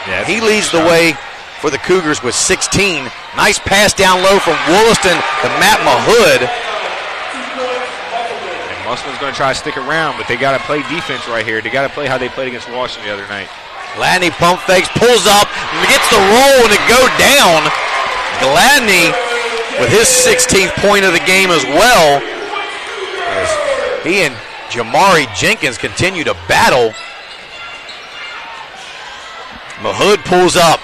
[SPEAKER 2] Yeah,
[SPEAKER 20] he leads the way for the Cougars with 16. Nice pass down low from Wollaston to Matt Mahood.
[SPEAKER 2] And Musselman's going to try to stick around, but they got to play defense right here. They got to play how they played against Washington the other night.
[SPEAKER 20] Gladney pump fakes, pulls up, gets the roll, and it go down. Gladney with his 16th point of the game as well. As he and Jamari Jenkins continue to battle. Mahood pulls up.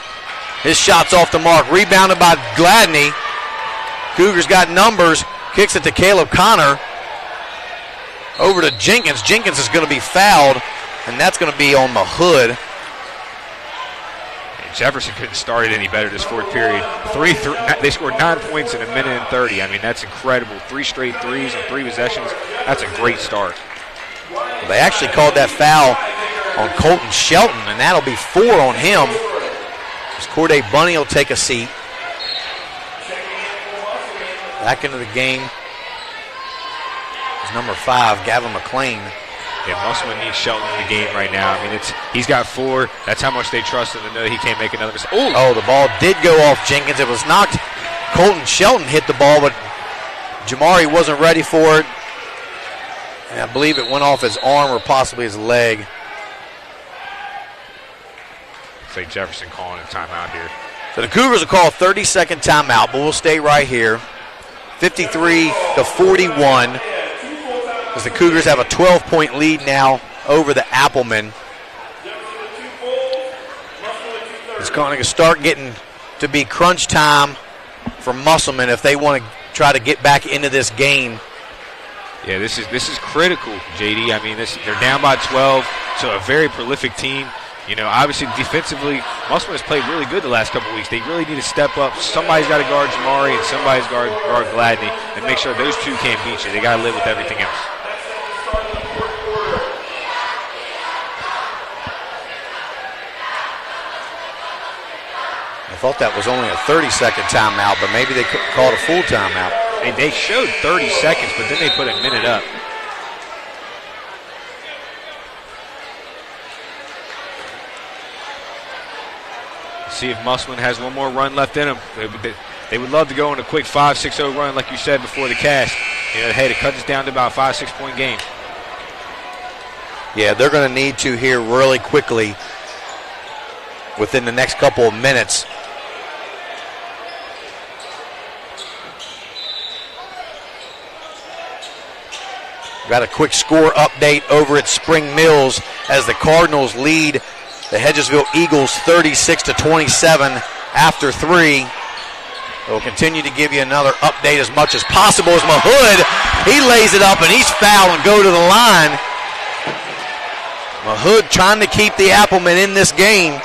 [SPEAKER 20] His shot's off the mark. Rebounded by Gladney. Cougars got numbers. Kicks it to Caleb Connor. Over to Jenkins. Jenkins is going to be fouled, and that's going to be on Mahood.
[SPEAKER 2] Jefferson couldn't start it any better this fourth period. They scored 9 points in a minute and 30. I mean, that's incredible. 3 straight threes on 3 possessions. That's a great start.
[SPEAKER 20] Well, they actually called that foul on Colton Shelton, and that'll be 4 on him. As Corday Bunny will take a seat. Back into the game is number 5, Gavin McLean.
[SPEAKER 2] Yeah, Musselman needs Shelton in the game right now. I mean, he's got 4. That's how much they trust him to know he can't make another mistake.
[SPEAKER 20] Oh, the ball did go off Jenkins. It was knocked. Colton Shelton hit the ball, but Jamari wasn't ready for it. And I believe it went off his arm or possibly his leg.
[SPEAKER 2] It's like Jefferson calling a timeout here.
[SPEAKER 20] So the Cougars will call a 30-second timeout, but we'll stay right here. 53-41. As the Cougars have a 12-point lead now over the Applemen. It's going to start getting to be crunch time for Musselman if they want to try to get back into this game.
[SPEAKER 2] Yeah, this is critical, JD. I mean, they're down by 12, so a very prolific team. You know, obviously defensively, Musselman has played really good the last couple of weeks. They really need to step up. Somebody's got to guard Jamari and somebody's got to guard Gladney and make sure those two can't beat you. They got to live with everything else.
[SPEAKER 20] I thought that was only a 30-second timeout, but maybe they called a full timeout.
[SPEAKER 2] They showed 30 seconds, but then they put a minute up. See if Musselman has one more run left in him. They would love to go on a quick 5-6-0 run, like you said before the cast. You know, hey, to cut this down to about a 5-6 point game.
[SPEAKER 20] Yeah, they're going to need to here really quickly within the next couple of minutes. Got a quick score update over at Spring Mills as the Cardinals lead the Hedgesville Eagles 36-27 after 3. We'll continue to give you another update as much as possible as Mahood, he lays it up and he's fouled and go to the line. Mahood trying to keep the Applemen in this game.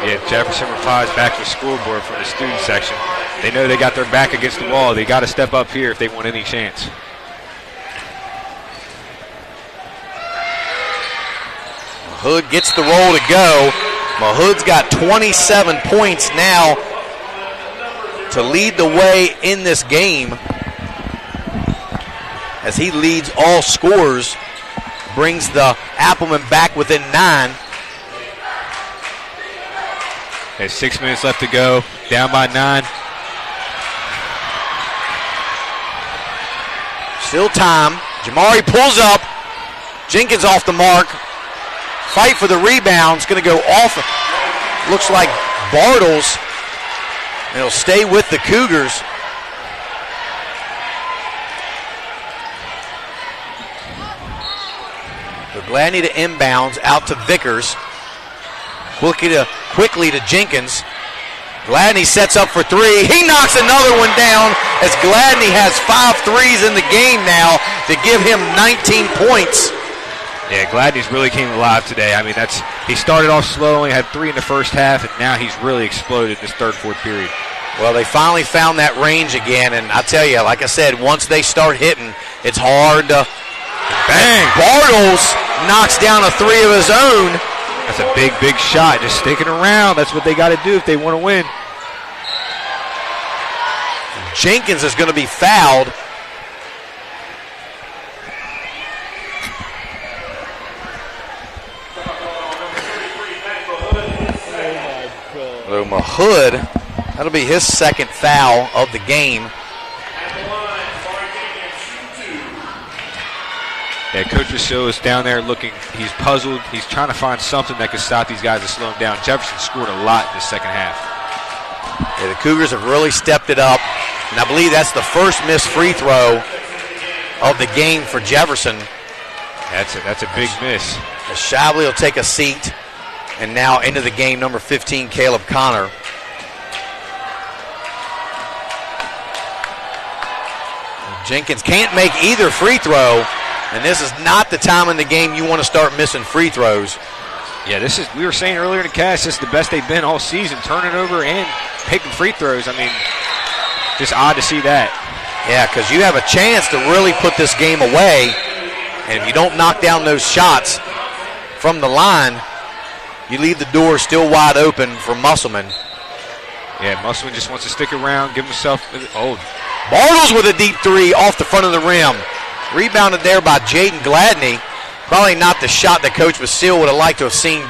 [SPEAKER 2] Yeah, Jefferson replies back to the scoreboard from the student section. They know they got their back against the wall. They got to step up here if they want any chance.
[SPEAKER 20] Mahood gets the roll to go. Mahood's got 27 points now to lead the way in this game as he leads all scorers, brings the Applemen back within 9.
[SPEAKER 2] There's 6 minutes left to go, down by 9.
[SPEAKER 20] Still time. Jamari pulls up. Jenkins off the mark. Fight for the rebound. It's going to go off. Looks like Bartles. And it'll stay with the Cougars. So Gladney to inbounds, out to Vickers. Quickly to Jenkins. Gladney sets up for 3. He knocks another one down as Gladney has 5 threes in the game now to give him 19 points.
[SPEAKER 2] Yeah, Gladney's really came alive today. I mean, he started off slow, only had 3 in the first half, and now he's really exploded this third, fourth period.
[SPEAKER 20] Well, they finally found that range again, and I tell you, like I said, once they start hitting, it's hard to... Bang! Bartles knocks down a 3 of his own.
[SPEAKER 2] That's a big, big shot. Just sticking around. That's what they got to do if they want to win.
[SPEAKER 20] Jenkins is going to be fouled. So Mahood, that'll be his second foul of the game.
[SPEAKER 2] Yeah, Coach Rousseau is down there looking. He's puzzled. He's trying to find something that could stop these guys and slow them down. Jefferson scored a lot in the second half.
[SPEAKER 20] Yeah, the Cougars have really stepped it up. And I believe that's the first missed free throw of the game for Jefferson.
[SPEAKER 2] That's a big miss.
[SPEAKER 20] Shavley will take a seat. And now into the game, number 15, Caleb Connor. Jenkins can't make either free throw. And this is not the time in the game you want to start missing free throws.
[SPEAKER 2] Yeah, we were saying earlier in the cast, this is the best they've been all season, turning over and picking free throws. I mean, just odd to see that.
[SPEAKER 20] Yeah, because you have a chance to really put this game away. And if you don't knock down those shots from the line, you leave the door still wide open for Musselman.
[SPEAKER 2] Yeah, Musselman just wants to stick around, give himself... Oh.
[SPEAKER 20] Bartles with a deep 3 off the front of the rim. Rebounded there by Jaden Gladney. Probably not the shot that Coach Basile would have liked to have seen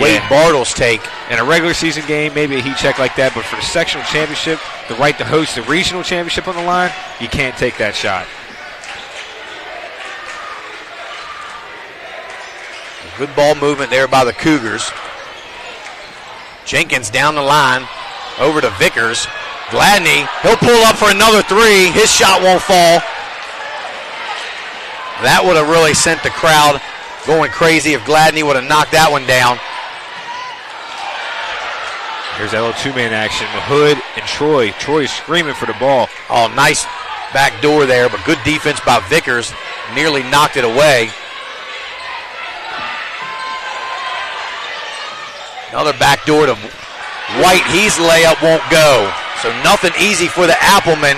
[SPEAKER 20] Wade Bartles take.
[SPEAKER 2] In a regular season game, maybe a heat check like that, but for the sectional championship, the right to host the regional championship on the line, you can't take that shot.
[SPEAKER 20] Good ball movement there by the Cougars. Jenkins down the line, over to Vickers. Gladney, he'll pull up for another three. His shot won't fall. That would have really sent the crowd going crazy if Gladney would have knocked that one down.
[SPEAKER 2] Here's that little two-man action. Mahood and Troy. Troy is screaming for the ball.
[SPEAKER 20] Oh, nice back door there, but good defense by Vickers. Nearly knocked it away. Another back door to White. His layup won't go. So nothing easy for the Applemen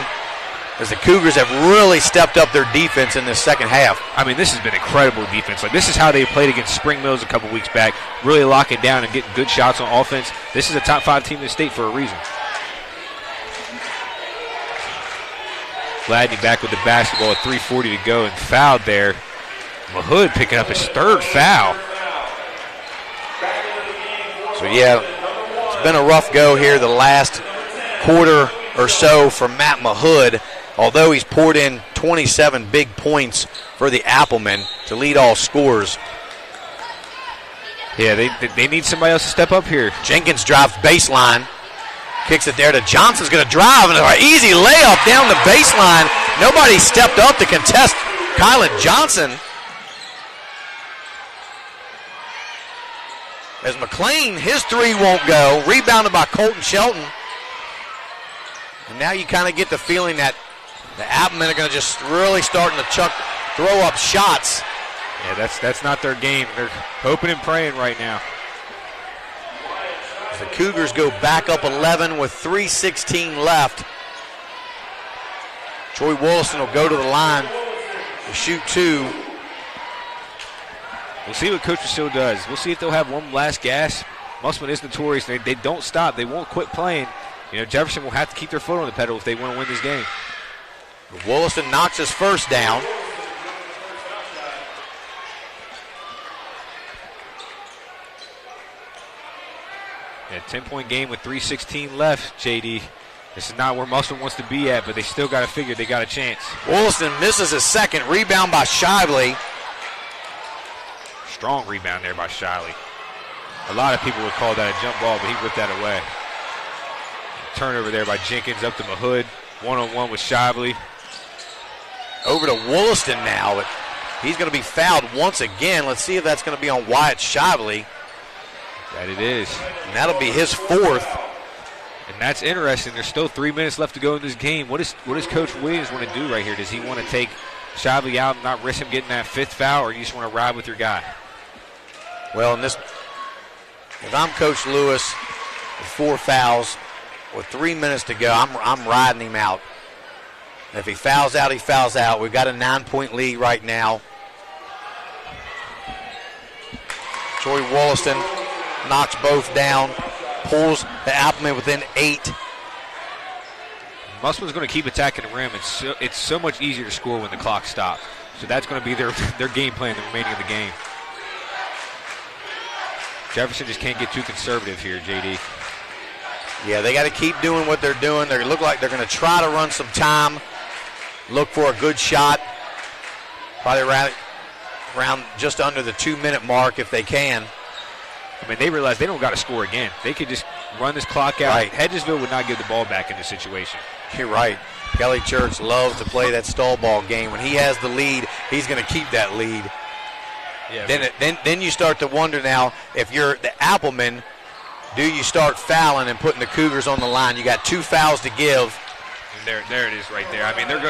[SPEAKER 20] as the Cougars have really stepped up their defense in this second half.
[SPEAKER 2] I mean, this has been incredible defense. Like, this is how they played against Spring Mills a couple weeks back, really locking down and getting good shots on offense. This is a top 5 team in the state for a reason. Gladney back with the basketball at 3:40 to go and fouled there. Mahood picking up his 3rd foul.
[SPEAKER 20] So, yeah, it's been a rough go here the last quarter or so for Matt Mahood, although he's poured in 27 big points for the Applemen to lead all scorers.
[SPEAKER 2] Yeah, they need somebody else to step up here.
[SPEAKER 20] Jenkins drives baseline, kicks it there to Johnson's going to drive, and an easy layup down the baseline. Nobody stepped up to contest Kylan Johnson. As McLean, his three won't go. Rebounded by Colton Shelton. And now you kind of get the feeling that the Applemen are going to just really starting to throw up shots.
[SPEAKER 2] Yeah, that's not their game. They're hoping and praying right now.
[SPEAKER 20] As the Cougars go back up 11 with 3:16 left. Troy Wollaston will go to the line to shoot 2.
[SPEAKER 2] We'll see what Coach Basile does. We'll see if they'll have one last gas. Musselman is notorious. They don't stop. They won't quit playing. You know, Jefferson will have to keep their foot on the pedal if they want to win this game.
[SPEAKER 20] Wollaston knocks his first down.
[SPEAKER 2] Yeah, 10-point game with 3:16 left, JD. This is not where Musselman wants to be at, but they still got to figure they got a chance.
[SPEAKER 20] Wollaston misses his second. Rebound by Shively.
[SPEAKER 2] Strong rebound there by Shiley. A lot of people would call that a jump ball, but he ripped that away. Turnover there by Jenkins up to Mahood. One-on-one with Shively.
[SPEAKER 20] Over to Wollaston now, but he's going to be fouled once again. Let's see if that's going to be on Wyatt Shively.
[SPEAKER 2] That it is.
[SPEAKER 20] And that'll be his 4th.
[SPEAKER 2] And that's interesting. There's still 3 minutes left to go in this game. What does Coach Williams want to do right here? Does he want to take Shively out and not risk him getting that 5th foul, or you just want to ride with your guy?
[SPEAKER 20] Well, if I'm Coach Lewis with 4 fouls with 3 minutes to go, I'm riding him out. If he fouls out, he fouls out. We've got a 9-point lead right now. Troy Wollaston knocks both down, pulls the Applemen within 8.
[SPEAKER 2] Musselman's going to keep attacking the rim. It's so much easier to score when the clock stops. So that's going to be their game plan the remaining of the game. Jefferson just can't get too conservative here, JD.
[SPEAKER 20] Yeah, they got to keep doing what they're doing. They look like they're going to try to run some time, look for a good shot, probably around just under the 2-minute mark if they can.
[SPEAKER 2] I mean, they realize they don't got to score again. They could just run this clock out.
[SPEAKER 20] Right.
[SPEAKER 2] Hedgesville would not give the ball back in this situation.
[SPEAKER 20] You're right. Kelly Church loves to play that stall ball game. When he has the lead, he's going to keep that lead. Yeah, then you start to wonder now, if you're the Applemen, do you start fouling and putting the Cougars on the line? You got 2 fouls to give.
[SPEAKER 2] And there it is right there. I mean, they're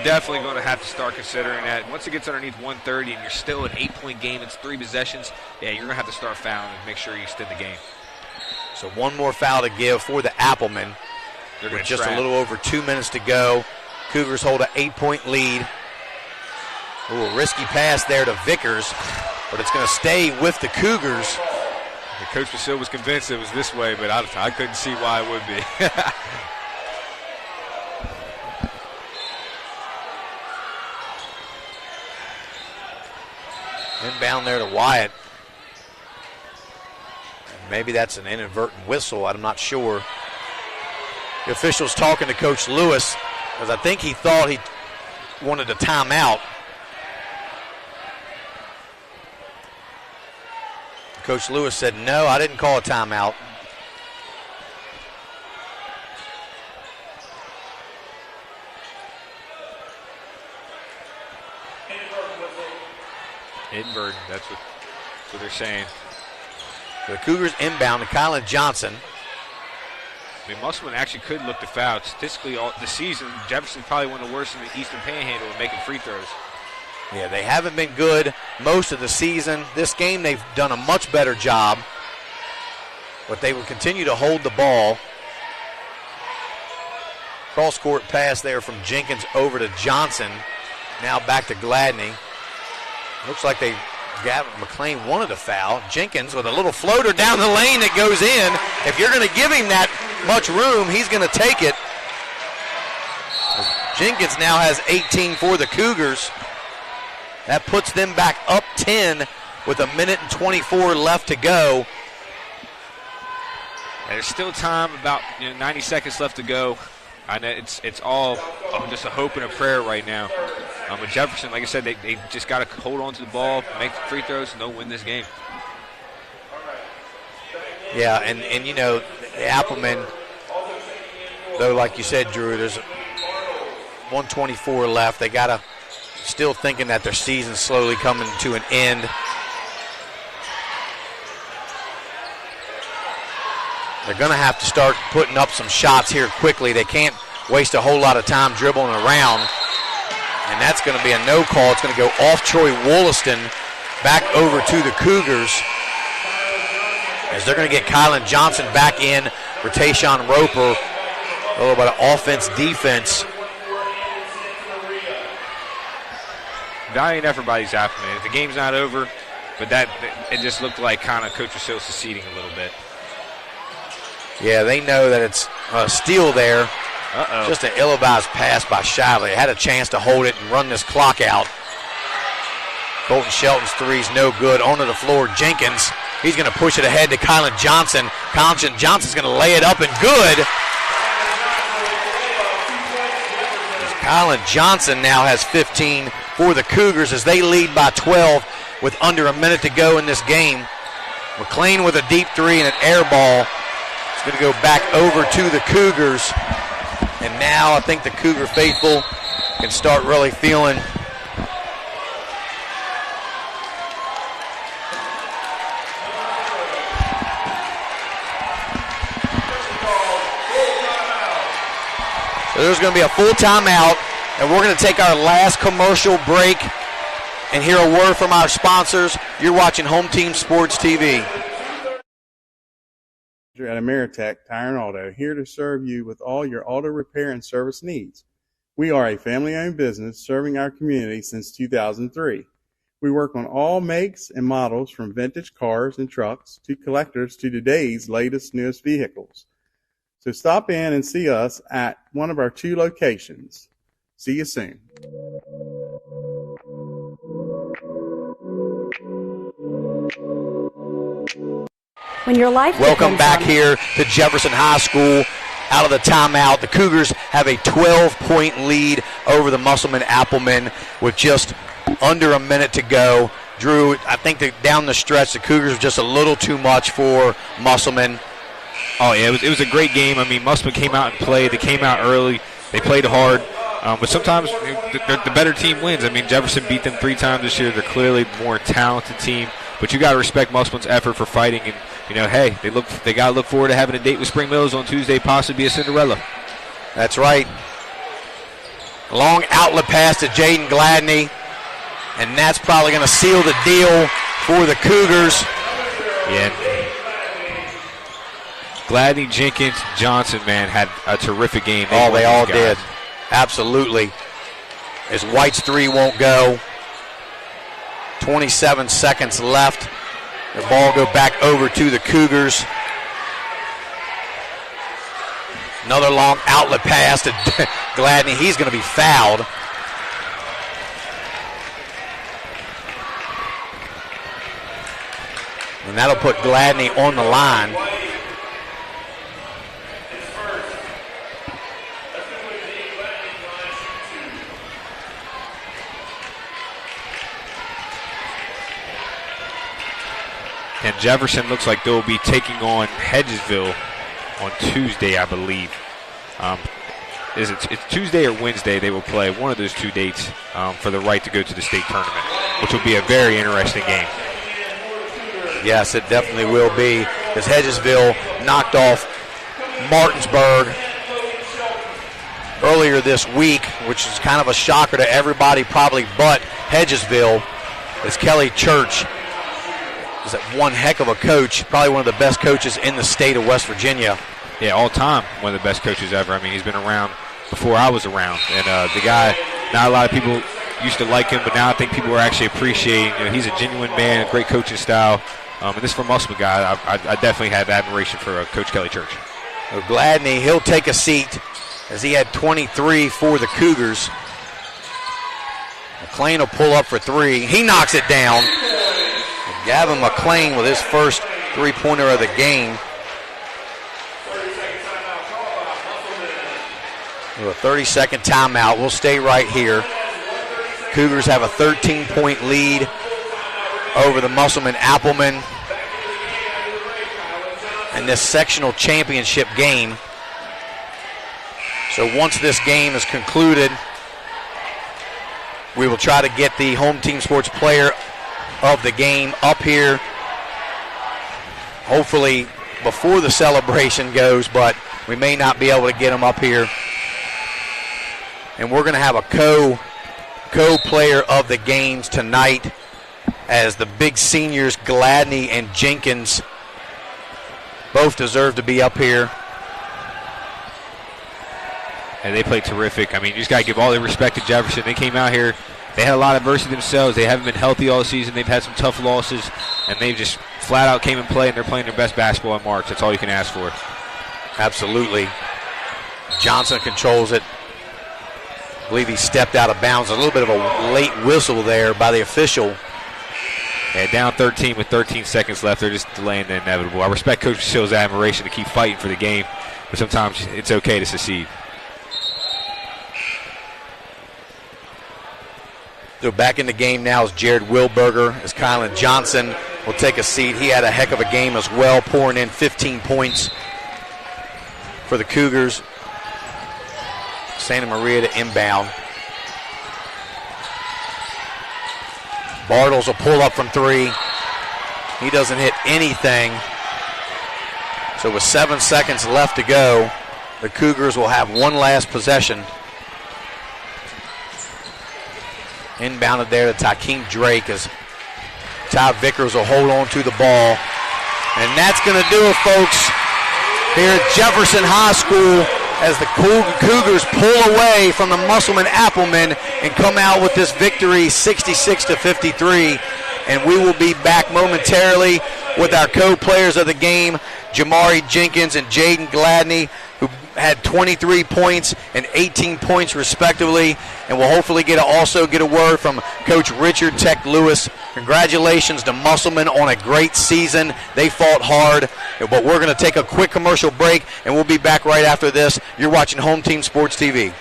[SPEAKER 2] definitely going to have to start considering that. Once it gets underneath 130 and you're still an 8-point game, it's 3 possessions, yeah, you're going to have to start fouling and make sure you extend the game.
[SPEAKER 20] So 1 more foul to give for the Applemen. With just a little over 2 minutes to go. Cougars hold an 8-point lead. Ooh, a risky pass there to Vickers, but it's going to stay with the Cougars.
[SPEAKER 2] Coach Basile was convinced it was this way, but I couldn't see why it would be.
[SPEAKER 20] Inbound there to Wyatt. Maybe that's an inadvertent whistle. I'm not sure. The official's talking to Coach Lewis because I think he thought he wanted a timeout. Coach Lewis said, no, I didn't call a timeout.
[SPEAKER 2] Inadvertent, that's what they're saying.
[SPEAKER 20] The Cougars inbound to Kylan Johnson.
[SPEAKER 2] I mean, Musselman actually could look to foul. Statistically, all the season, Jefferson's probably one of the worst in the Eastern Panhandle in making free throws.
[SPEAKER 20] Yeah, they haven't been good most of the season. This game, they've done a much better job, but they will continue to hold the ball. Cross-court pass there from Jenkins over to Johnson. Now back to Gladney. Looks like Gavin McLean wanted a foul. Jenkins with a little floater down the lane that goes in. If you're going to give him that much room, he's going to take it. Jenkins now has 18 for the Cougars. That puts them back up 10 with 1:24 left to go.
[SPEAKER 2] And there's still time, about 90 seconds left to go. I know it's all just a hope and a prayer right now. But Jefferson, like I said, they just got to hold on to the ball, make free throws, and they'll win this game.
[SPEAKER 20] Yeah, and Appleman, though, like you said, Drew, there's 1:24 left. They got to still thinking that their season's slowly coming to an end. They're going to have to start putting up some shots here quickly. They can't waste a whole lot of time dribbling around. And that's going to be a no call. It's going to go off Troy Wollaston back over to the Cougars, as they're going to get Kylan Johnson back in for Tayshawn Roper. A little bit of offense, defense.
[SPEAKER 2] Valiant effort by these Applemen. The game's not over, but it just looked like kind of Coach Rosillo seceding a little bit.
[SPEAKER 20] Yeah, they know that it's a steal there.
[SPEAKER 2] Uh-oh.
[SPEAKER 20] Just an ill-advised pass by Shively. Had a chance to hold it and run this clock out. Colton Shelton's three's no good. Onto the floor, Jenkins. He's going to push it ahead to Kylan Johnson. Kylan Johnson's going to lay it up and good. Kylan Johnson now has 15 for the Cougars as they lead by 12 with under a minute to go in this game. McLean with a deep three and an air ball. It's going to go back over to the Cougars. And now I think the Cougar faithful can start really feeling so there's going to be a full timeout, and we're going to take our last commercial break and hear a word from our sponsors. You're watching Home Team Sports TV.
[SPEAKER 6] At Ameritech Tire and Auto, here to serve you with all your auto repair and service needs. We are a family-owned business serving our community since 2003. We work on all makes and models, from vintage cars and trucks to collectors to today's latest, newest vehicles. So stop in and see us at one of our 2 locations. See you soon.
[SPEAKER 7] When your life
[SPEAKER 20] Welcome
[SPEAKER 7] depends
[SPEAKER 20] back
[SPEAKER 7] on
[SPEAKER 20] here to Jefferson High School. Out of the timeout, the Cougars have a 12-point lead over the Musselman Applemen with just under a minute to go. Drew, I think that down the stretch, the Cougars were just a little too much for Musselman.
[SPEAKER 2] Oh, yeah, it was a great game. I mean, Musselman came out and played. They came out early. They played hard. But sometimes the better team wins. I mean, Jefferson beat them 3 times this year. They're clearly a more talented team. But you got to respect Musselman's effort for fighting. And, hey, they got to look forward to having a date with Spring Mills on Tuesday, possibly a Cinderella.
[SPEAKER 20] That's right. Long outlet pass to Jaden Gladney. And that's probably going to seal the deal for the Cougars.
[SPEAKER 2] Yeah. Gladney, Jenkins, Johnson, man, had a terrific game.
[SPEAKER 20] They all did. Absolutely. As White's 3 won't go. 27 seconds left. The ball go back over to the Cougars. Another long outlet pass to Gladney. He's going to be fouled. And that'll put Gladney on the line.
[SPEAKER 2] And Jefferson looks like they'll be taking on Hedgesville on Tuesday, I believe. It's Tuesday or Wednesday they will play, one of those two dates, for the right to go to the state tournament, which will be a very interesting game.
[SPEAKER 20] Yes, it definitely will be, because Hedgesville knocked off Martinsburg earlier this week, which is kind of a shocker to everybody probably but Hedgesville, as Kelly Church is one heck of a coach, probably one of the best coaches in the state of West Virginia.
[SPEAKER 2] Yeah, all time, one of the best coaches ever. I mean, he's been around before I was around. And the guy, not a lot of people used to like him, but now I think people are actually appreciating. He's a genuine man, a great coaching style. And this from Musselman guy, I definitely have admiration for Coach Kelly Church.
[SPEAKER 20] Well, Gladney, he'll take a seat as he had 23 for the Cougars. McLean will pull up for three. He knocks it down. And Gavin McLean with his first three-pointer of the game. With a 30-second timeout. We'll stay right here. Cougars have a 13-point lead over the Musselman Appleman in this sectional championship game. So once this game is concluded, we will try to get the home team sports player of the game up here, hopefully before the celebration goes, but we may not be able to get him up here. And we're going to have a co-player of the games tonight, as the big seniors, Gladney and Jenkins, both deserve to be up here.
[SPEAKER 2] And they played terrific. I mean, you just got to give all the respect to Jefferson. They came out here. They had a lot of adversity themselves. They haven't been healthy all season. They've had some tough losses, and they've just flat out came and played, and they're playing their best basketball in March. That's all you can ask for.
[SPEAKER 20] Absolutely. Johnson controls it. I believe he stepped out of bounds. A little bit of a late whistle there by the official.
[SPEAKER 2] Yeah, down 13 with 13 seconds left. They're just delaying the inevitable. I respect Coach Shill's admiration to keep fighting for the game, but sometimes it's okay to secede.
[SPEAKER 20] So back in the game now is Jared Wilberger, as Kylan Johnson will take a seat. He had a heck of a game as well, pouring in 15 points for the Cougars. Santa Maria to inbound. Bartles will pull up from three. He doesn't hit anything. So with 7 seconds left to go, the Cougars will have one last possession. Inbounded there to Tykeem Drake, as Ty Vickers will hold on to the ball. And that's going to do it, folks, here at Jefferson High School, as the Cougars pull away from the Musselman Appleman and come out with this victory 66-53. And we will be back momentarily with our co-players of the game, Jamari Jenkins and Jaden Gladney, who had 23 points and 18 points respectively. And we'll hopefully also get a word from Coach Richard Tech Lewis. Congratulations to Musselman on a great season. They fought hard, but we're going to take a quick commercial break, and we'll be back right after this. You're watching Home Team Sports TV.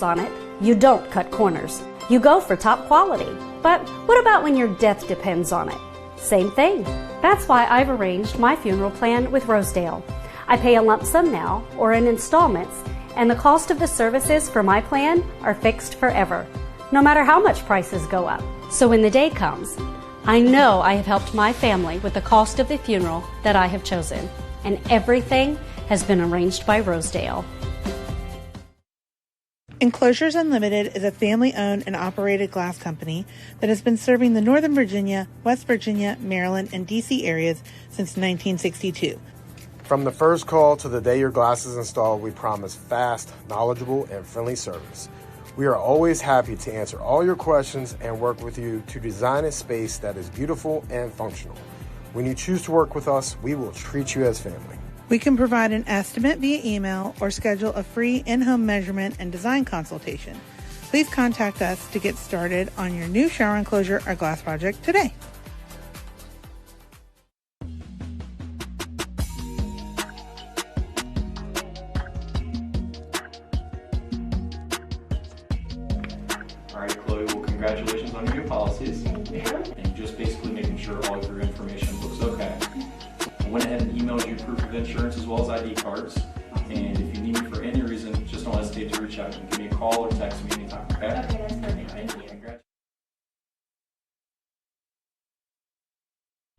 [SPEAKER 7] On it, you don't cut corners. You go for top quality. But what about when your death depends on it? Same thing. That's why I've arranged my funeral plan with Rosedale. I pay a lump sum now, or in installments, and the cost of the services for my plan are fixed forever, no matter how much prices go up. So when the day comes, I know I have helped my family with the cost of the funeral that I have chosen, and everything has been arranged by Rosedale.
[SPEAKER 8] Enclosures Unlimited is a family-owned and operated glass company that has been serving the Northern Virginia, West Virginia, Maryland, and D.C. areas since 1962.
[SPEAKER 9] From the first call to the day your glass is installed, we promise fast, knowledgeable, and friendly service. We are always happy to answer all your questions and work with you to design a space that is beautiful and functional. When you choose to work with us, we will treat you as family.
[SPEAKER 8] We can provide an estimate via email or schedule a free in-home measurement and design consultation. Please contact us to get started on your new shower enclosure or glass project today.
[SPEAKER 10] congratulations on your new policies. And just basically making sure all of your information looks okay. I went ahead and emailed you proof of insurance as well as ID cards. And if you need me for any reason, just don't hesitate to reach out. You can give me a call or text me anytime, okay?
[SPEAKER 16] Okay, that's perfect. Thank you.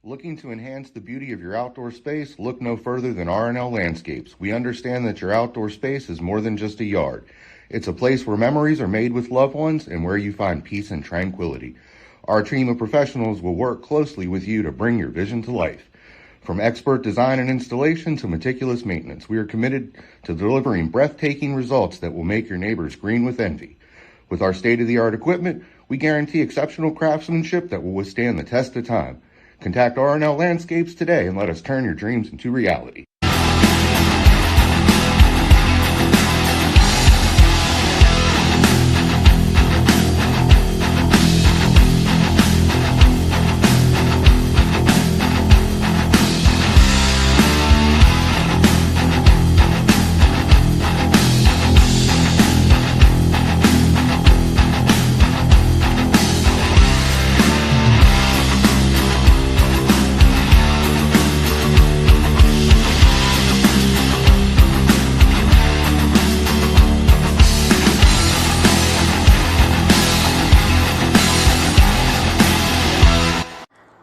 [SPEAKER 12] Looking to enhance the beauty of your outdoor space? Look no further than R&L Landscapes. We understand that your outdoor space is more than just a yard. It's a place where memories are made with loved ones and where you find peace and tranquility. Our team of professionals will work closely with you to bring your vision to life. From expert design and installation to meticulous maintenance, we are committed to delivering breathtaking results that will make your neighbors green with envy. With our state-of-the-art equipment, we guarantee exceptional craftsmanship that will withstand the test of time. Contact R&L Landscapes today and let us turn your dreams into reality.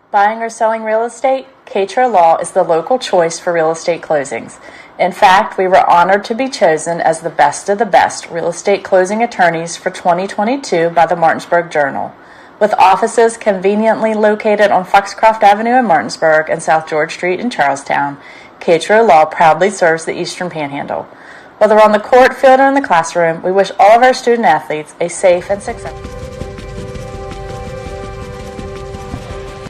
[SPEAKER 13] Buying or selling real estate? Katra Law is the local choice for real estate closings. In fact, we were honored to be chosen as the best of the best real estate closing attorneys for 2022 by the Martinsburg Journal. With offices conveniently located on Foxcroft Avenue in Martinsburg and South George Street in Charlestown, Katra Law proudly serves the Eastern Panhandle. Whether on the court, field, or in the classroom, we wish all of our student athletes a safe and successful.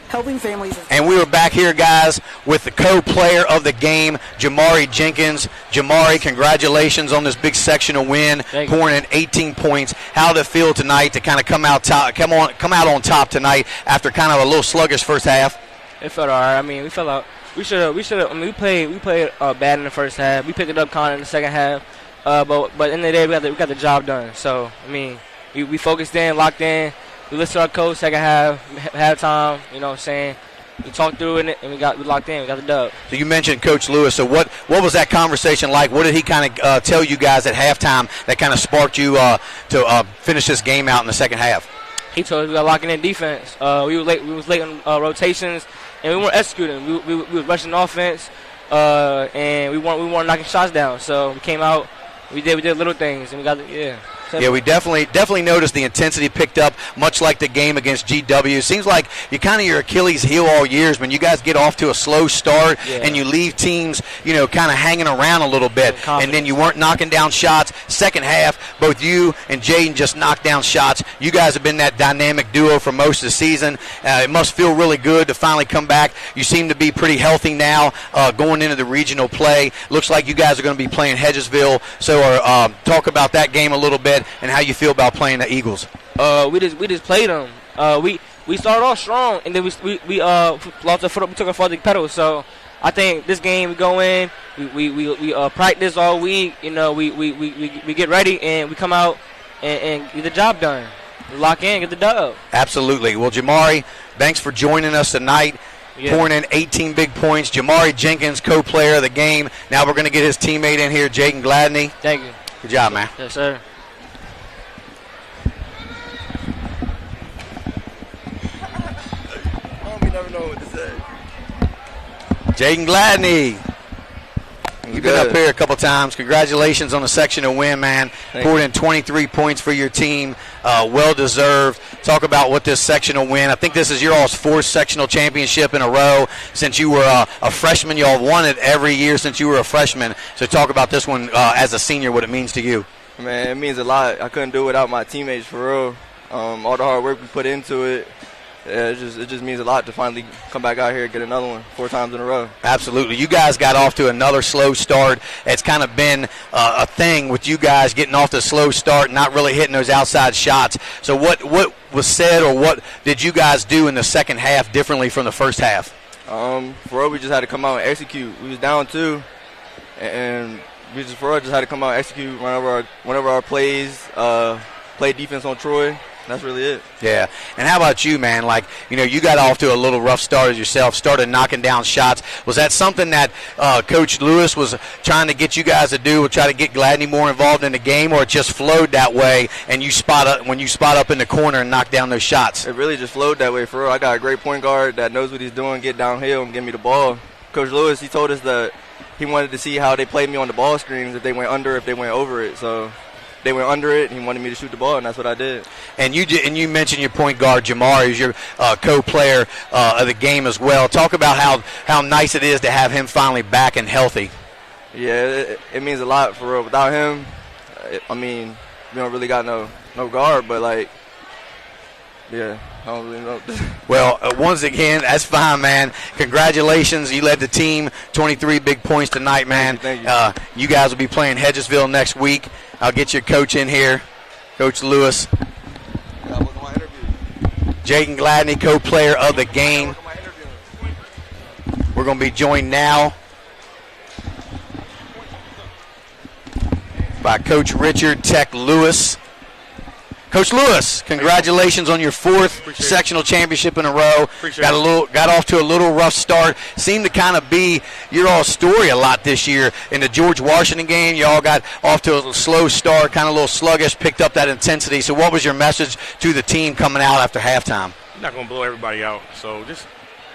[SPEAKER 14] Helping families.
[SPEAKER 1] And we were back here, guys, with the co-player of the game, Jamari Jenkins. Jamari, congratulations on this big sectional win, pouring in 18 points. How did it feel tonight to kind of come out on top tonight after kind of a little sluggish first half?
[SPEAKER 21] It felt all right. I mean, we felt like we should have. I mean, we played bad in the first half. We picked it up kind of in the second half. But at the end of the day, we got the job done. So I mean, we focused in, locked in. We listened to our coach second halftime, you know what I'm saying? We talked through it, and we locked in. We got the dub.
[SPEAKER 1] So you mentioned Coach Lewis. So what was that conversation like? What did he kind of tell you guys at halftime that kind of sparked you to finish this game out in the second half?
[SPEAKER 21] He told us we got locking in defense. We was late on rotations, and we weren't executing. We was rushing offense, and we weren't knocking shots down. So we came out, we did little things, and we got
[SPEAKER 1] Yeah, we definitely noticed the intensity picked up, much like the game against GW. It seems like you kind of your Achilles heel all years when you guys get off to a slow start and you leave teams, kind of hanging around a little bit, and then you weren't knocking down shots. Second half, both you and Jaden just knocked down shots. You guys have been that dynamic duo for most of the season. It must feel really good to finally come back. You seem to be pretty healthy now going into the regional play. Looks like you guys are going to be playing Hedgesville. So talk about that game a little bit and how you feel about playing the Eagles.
[SPEAKER 21] We just played them. We started off strong, and then we lost our foot up. We took our foot off the pedal. So I think this game we go in, we practice all week. We get ready and we come out and get the job done. Lock in, get the dub.
[SPEAKER 1] Absolutely. Well, Jamari, thanks for joining us tonight. Pouring in 18 big points. Jamari Jenkins, co-player of the game. Now we're going to get his teammate in here, Jaden Gladney.
[SPEAKER 21] Thank you.
[SPEAKER 1] Good job, man.
[SPEAKER 21] Yes, sir.
[SPEAKER 22] Never know what to say.
[SPEAKER 1] Jaden Gladney. You've been up here a couple times. Congratulations on the sectional win, man. Poured in 23 points for your team. Well-deserved. Talk about what this sectional win. I think this is your all's fourth sectional championship in a row since you were a freshman. You all won it every year since you were a freshman. So talk about this one as a senior, what it means to you.
[SPEAKER 22] Man, it means a lot. I couldn't do it without my teammates, for real. All the hard work we put into it. Yeah, it just means a lot to finally come back out here and get another one 4 times in a row.
[SPEAKER 1] Absolutely. You guys got off to another slow start. It's kind of been a thing with you guys getting off to a slow start, not really hitting those outside shots. So what was said or what did you guys do in the second half differently from the first half?
[SPEAKER 22] For us, we just had to come out and execute. We was down 2, and we just had to come out and execute whenever our plays, play defense on Troy. that's really it.
[SPEAKER 20] Yeah. And how about you, man? Like, you got off to a little rough start as yourself, started knocking down shots. Was that something that Coach Lewis was trying to get you guys to do, try to get Gladney more involved in the game, or it just flowed that way and you spot up in the corner and knock down those shots?
[SPEAKER 22] It really just flowed that way, for real. I got a great point guard that knows what he's doing, get downhill and give me the ball. Coach Lewis, he told us that he wanted to see how they played me on the ball screens, if they went under, if they went over it. So they went under it, and he wanted me to shoot the ball, and that's what I did.
[SPEAKER 20] And you mentioned your point guard, Jamari, who's your co-player of the game as well. Talk about how nice it is to have him finally back and healthy.
[SPEAKER 22] Yeah, it means a lot, for real. Without him, we don't really got no guard, but, like, yeah, I don't really know.
[SPEAKER 20] Well, once again, that's fine, man. Congratulations. You led the team, 23 big points tonight, man.
[SPEAKER 22] Thank you.
[SPEAKER 20] You guys will be playing Hedgesville next week. I'll get your coach in here, Coach Lewis. Jaden Gladney, co-player of the game. We're going to be joined now by Coach Richard Tech Lewis. Coach Lewis, congratulations on your fourth sectional championship in a row. Got off to a little rough start. Seemed to kind of be your all story a lot this year in the George Washington game. You all got off to a slow start, kind of a little sluggish, picked up that intensity. So what was your message to the team coming out after halftime?
[SPEAKER 3] You're not going to blow everybody out. So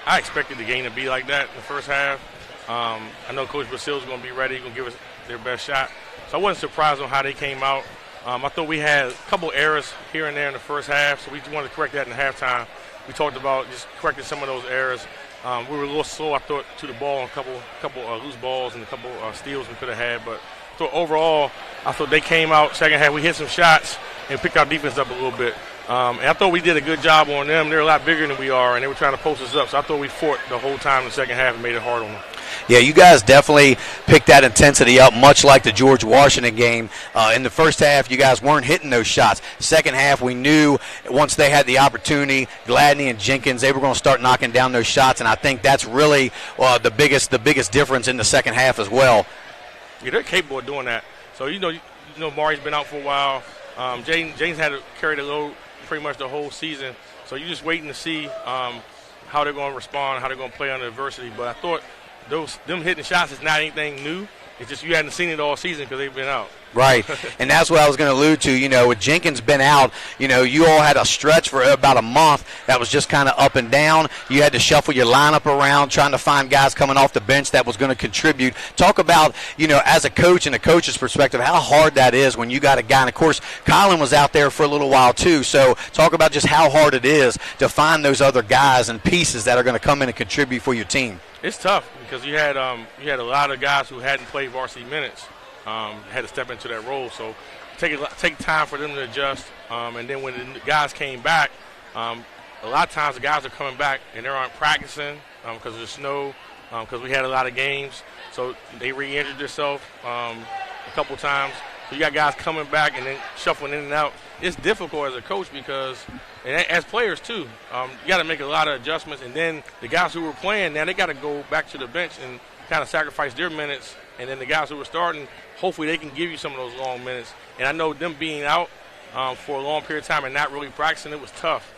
[SPEAKER 3] I expected the game to be like that in the first half. I know Coach Basil's going to be ready, going to give us their best shot. So I wasn't surprised on how they came out. I thought we had a couple errors here and there in the first half, so we wanted to correct that in halftime. We talked about just correcting some of those errors. We were a little slow, I thought, to the ball, a couple loose balls and a couple steals we could have had. But I thought overall, they came out second half. We hit some shots and picked our defense up a little bit. And I thought we did a good job on them. They're a lot bigger than we are, and they were trying to post us up. So I thought we fought the whole time in the second half and made it hard on them.
[SPEAKER 20] Yeah, you guys definitely picked that intensity up, much like the George Washington game. In the first half, you guys weren't hitting those shots. Second half, we knew once they had the opportunity, Gladney and Jenkins, they were going to start knocking down those shots, and I think that's really the biggest difference in the second half as well.
[SPEAKER 3] Yeah, they're capable of doing that. So, Mari's been out for a while. James had to carry the load pretty much the whole season. So you're just waiting to see how they're going to respond, how they're going to play under adversity. But I thought them hitting shots is not anything new. It's just you hadn't seen it all season because they've been out.
[SPEAKER 20] Right, and that's what I was going to allude to. With Jenkins been out, you all had a stretch for about a month that was just kind of up and down. You had to shuffle your lineup around, trying to find guys coming off the bench that was going to contribute. Talk about, as a coach and a coach's perspective, how hard that is when you got a guy. And, of course, Colin was out there for a little while, too. So talk about just how hard it is to find those other guys and pieces that are going to come in and contribute for your team.
[SPEAKER 3] It's tough because you had a lot of guys who hadn't played varsity minutes. Had to step into that role, so take time for them to adjust. And then when the guys came back, a lot of times the guys are coming back and they aren't practicing because of the snow, because we had a lot of games. So they re-injured themselves a couple times. So you got guys coming back and then shuffling in and out. It's difficult as a coach because, and as players too, you got to make a lot of adjustments. And then the guys who were playing, now they got to go back to the bench and kind of sacrifice their minutes. And then the guys who were starting, hopefully they can give you some of those long minutes. And I know them being out for a long period of time and not really practicing, it was tough,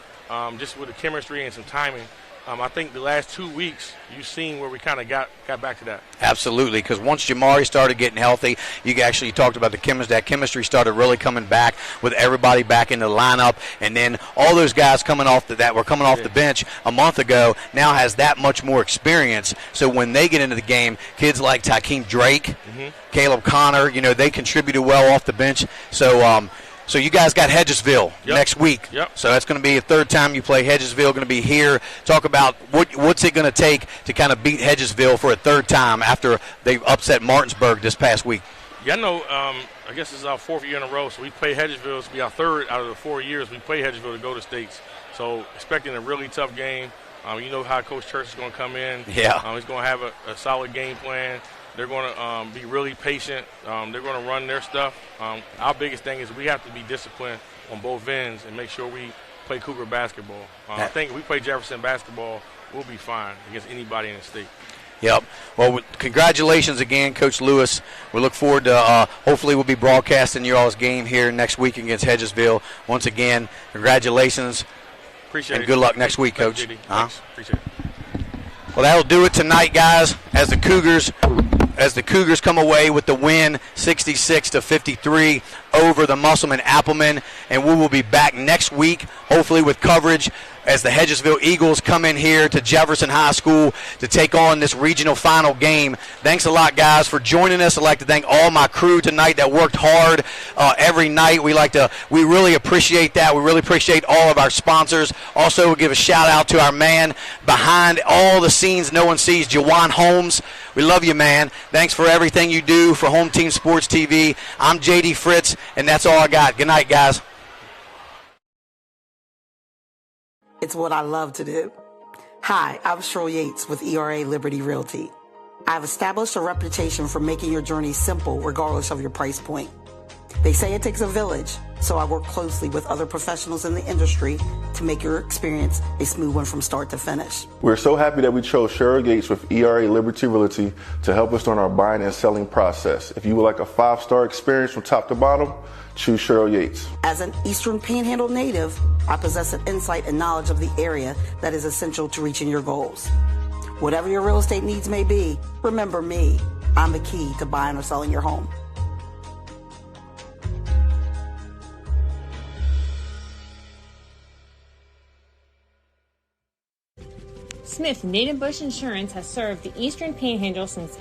[SPEAKER 3] just with the chemistry and some timing. I think the last 2 weeks, you've seen where we kind of got back to that.
[SPEAKER 20] Absolutely, because once Jamari started getting healthy, you talked about that chemistry started really coming back with everybody back in the lineup, and then all those guys coming off the bench a month ago now has that much more experience. So when they get into the game, kids like Tykeem Drake, Caleb Connor, they contributed well off the bench. So you guys got Hedgesville next week.
[SPEAKER 3] Yep.
[SPEAKER 20] So that's going to be a third time you play Hedgesville, going to be here. Talk about what's it going to take to kind of beat Hedgesville for a third time after they've upset Martinsburg this past week.
[SPEAKER 3] Yeah, I know. I guess this is our fourth year in a row. So we played Hedgesville. This will be our third out of the 4 years we played Hedgesville to go to states. So expecting a really tough game. You know how Coach Church is going to come in.
[SPEAKER 20] Yeah.
[SPEAKER 3] He's going to have a solid game plan. They're going to be really patient. They're going to run their stuff. Our biggest thing is we have to be disciplined on both ends and make sure we play Cougar basketball. I think if we play Jefferson basketball, we'll be fine against anybody in the state.
[SPEAKER 20] Yep. Well, congratulations again, Coach Lewis. We look forward to hopefully we'll be broadcasting your all's game here next week against Hedgesville. Once again, congratulations.
[SPEAKER 3] Appreciate
[SPEAKER 20] and
[SPEAKER 3] it.
[SPEAKER 20] good luck next week,
[SPEAKER 3] Thanks,
[SPEAKER 20] Coach.
[SPEAKER 3] JD. Thanks. Appreciate it.
[SPEAKER 20] Well, that'll do it tonight, guys, as the Cougars come away with the win 66-53 over the Musselman Applemen, and we will be back next week, hopefully with coverage as the Hedgesville Eagles come in here to Jefferson High School to take on this regional final game. Thanks a lot, guys, for joining us. I'd like to thank all my crew tonight that worked hard every night. We really appreciate that. We really appreciate all of our sponsors. Also, we'll give a shout out to our man behind all the scenes no one sees, Jawan Holmes. We love you, man. Thanks for everything you do for Home Team Sports TV. I'm JD Fritz, and that's all I got. Good night, guys.
[SPEAKER 14] It's what I love to do. Hi, I'm Cheryl Yates with ERA Liberty Realty. I've established a reputation for making your journey simple regardless of your price point. They say it takes a village, so I work closely with other professionals in the industry to make your experience a smooth one from start to finish.
[SPEAKER 15] We're so happy that we chose Cheryl Yates with ERA Liberty Realty to help us on our buying and selling process. If you would like a 5-star experience from top to bottom, choose Cheryl Yates.
[SPEAKER 14] As an Eastern Panhandle native, I possess an insight and knowledge of the area that is essential to reaching your goals. Whatever your real estate needs may be, remember me. I'm the key to buying or selling your home.
[SPEAKER 16] Smith Native Bush Insurance has served the Eastern Panhandle since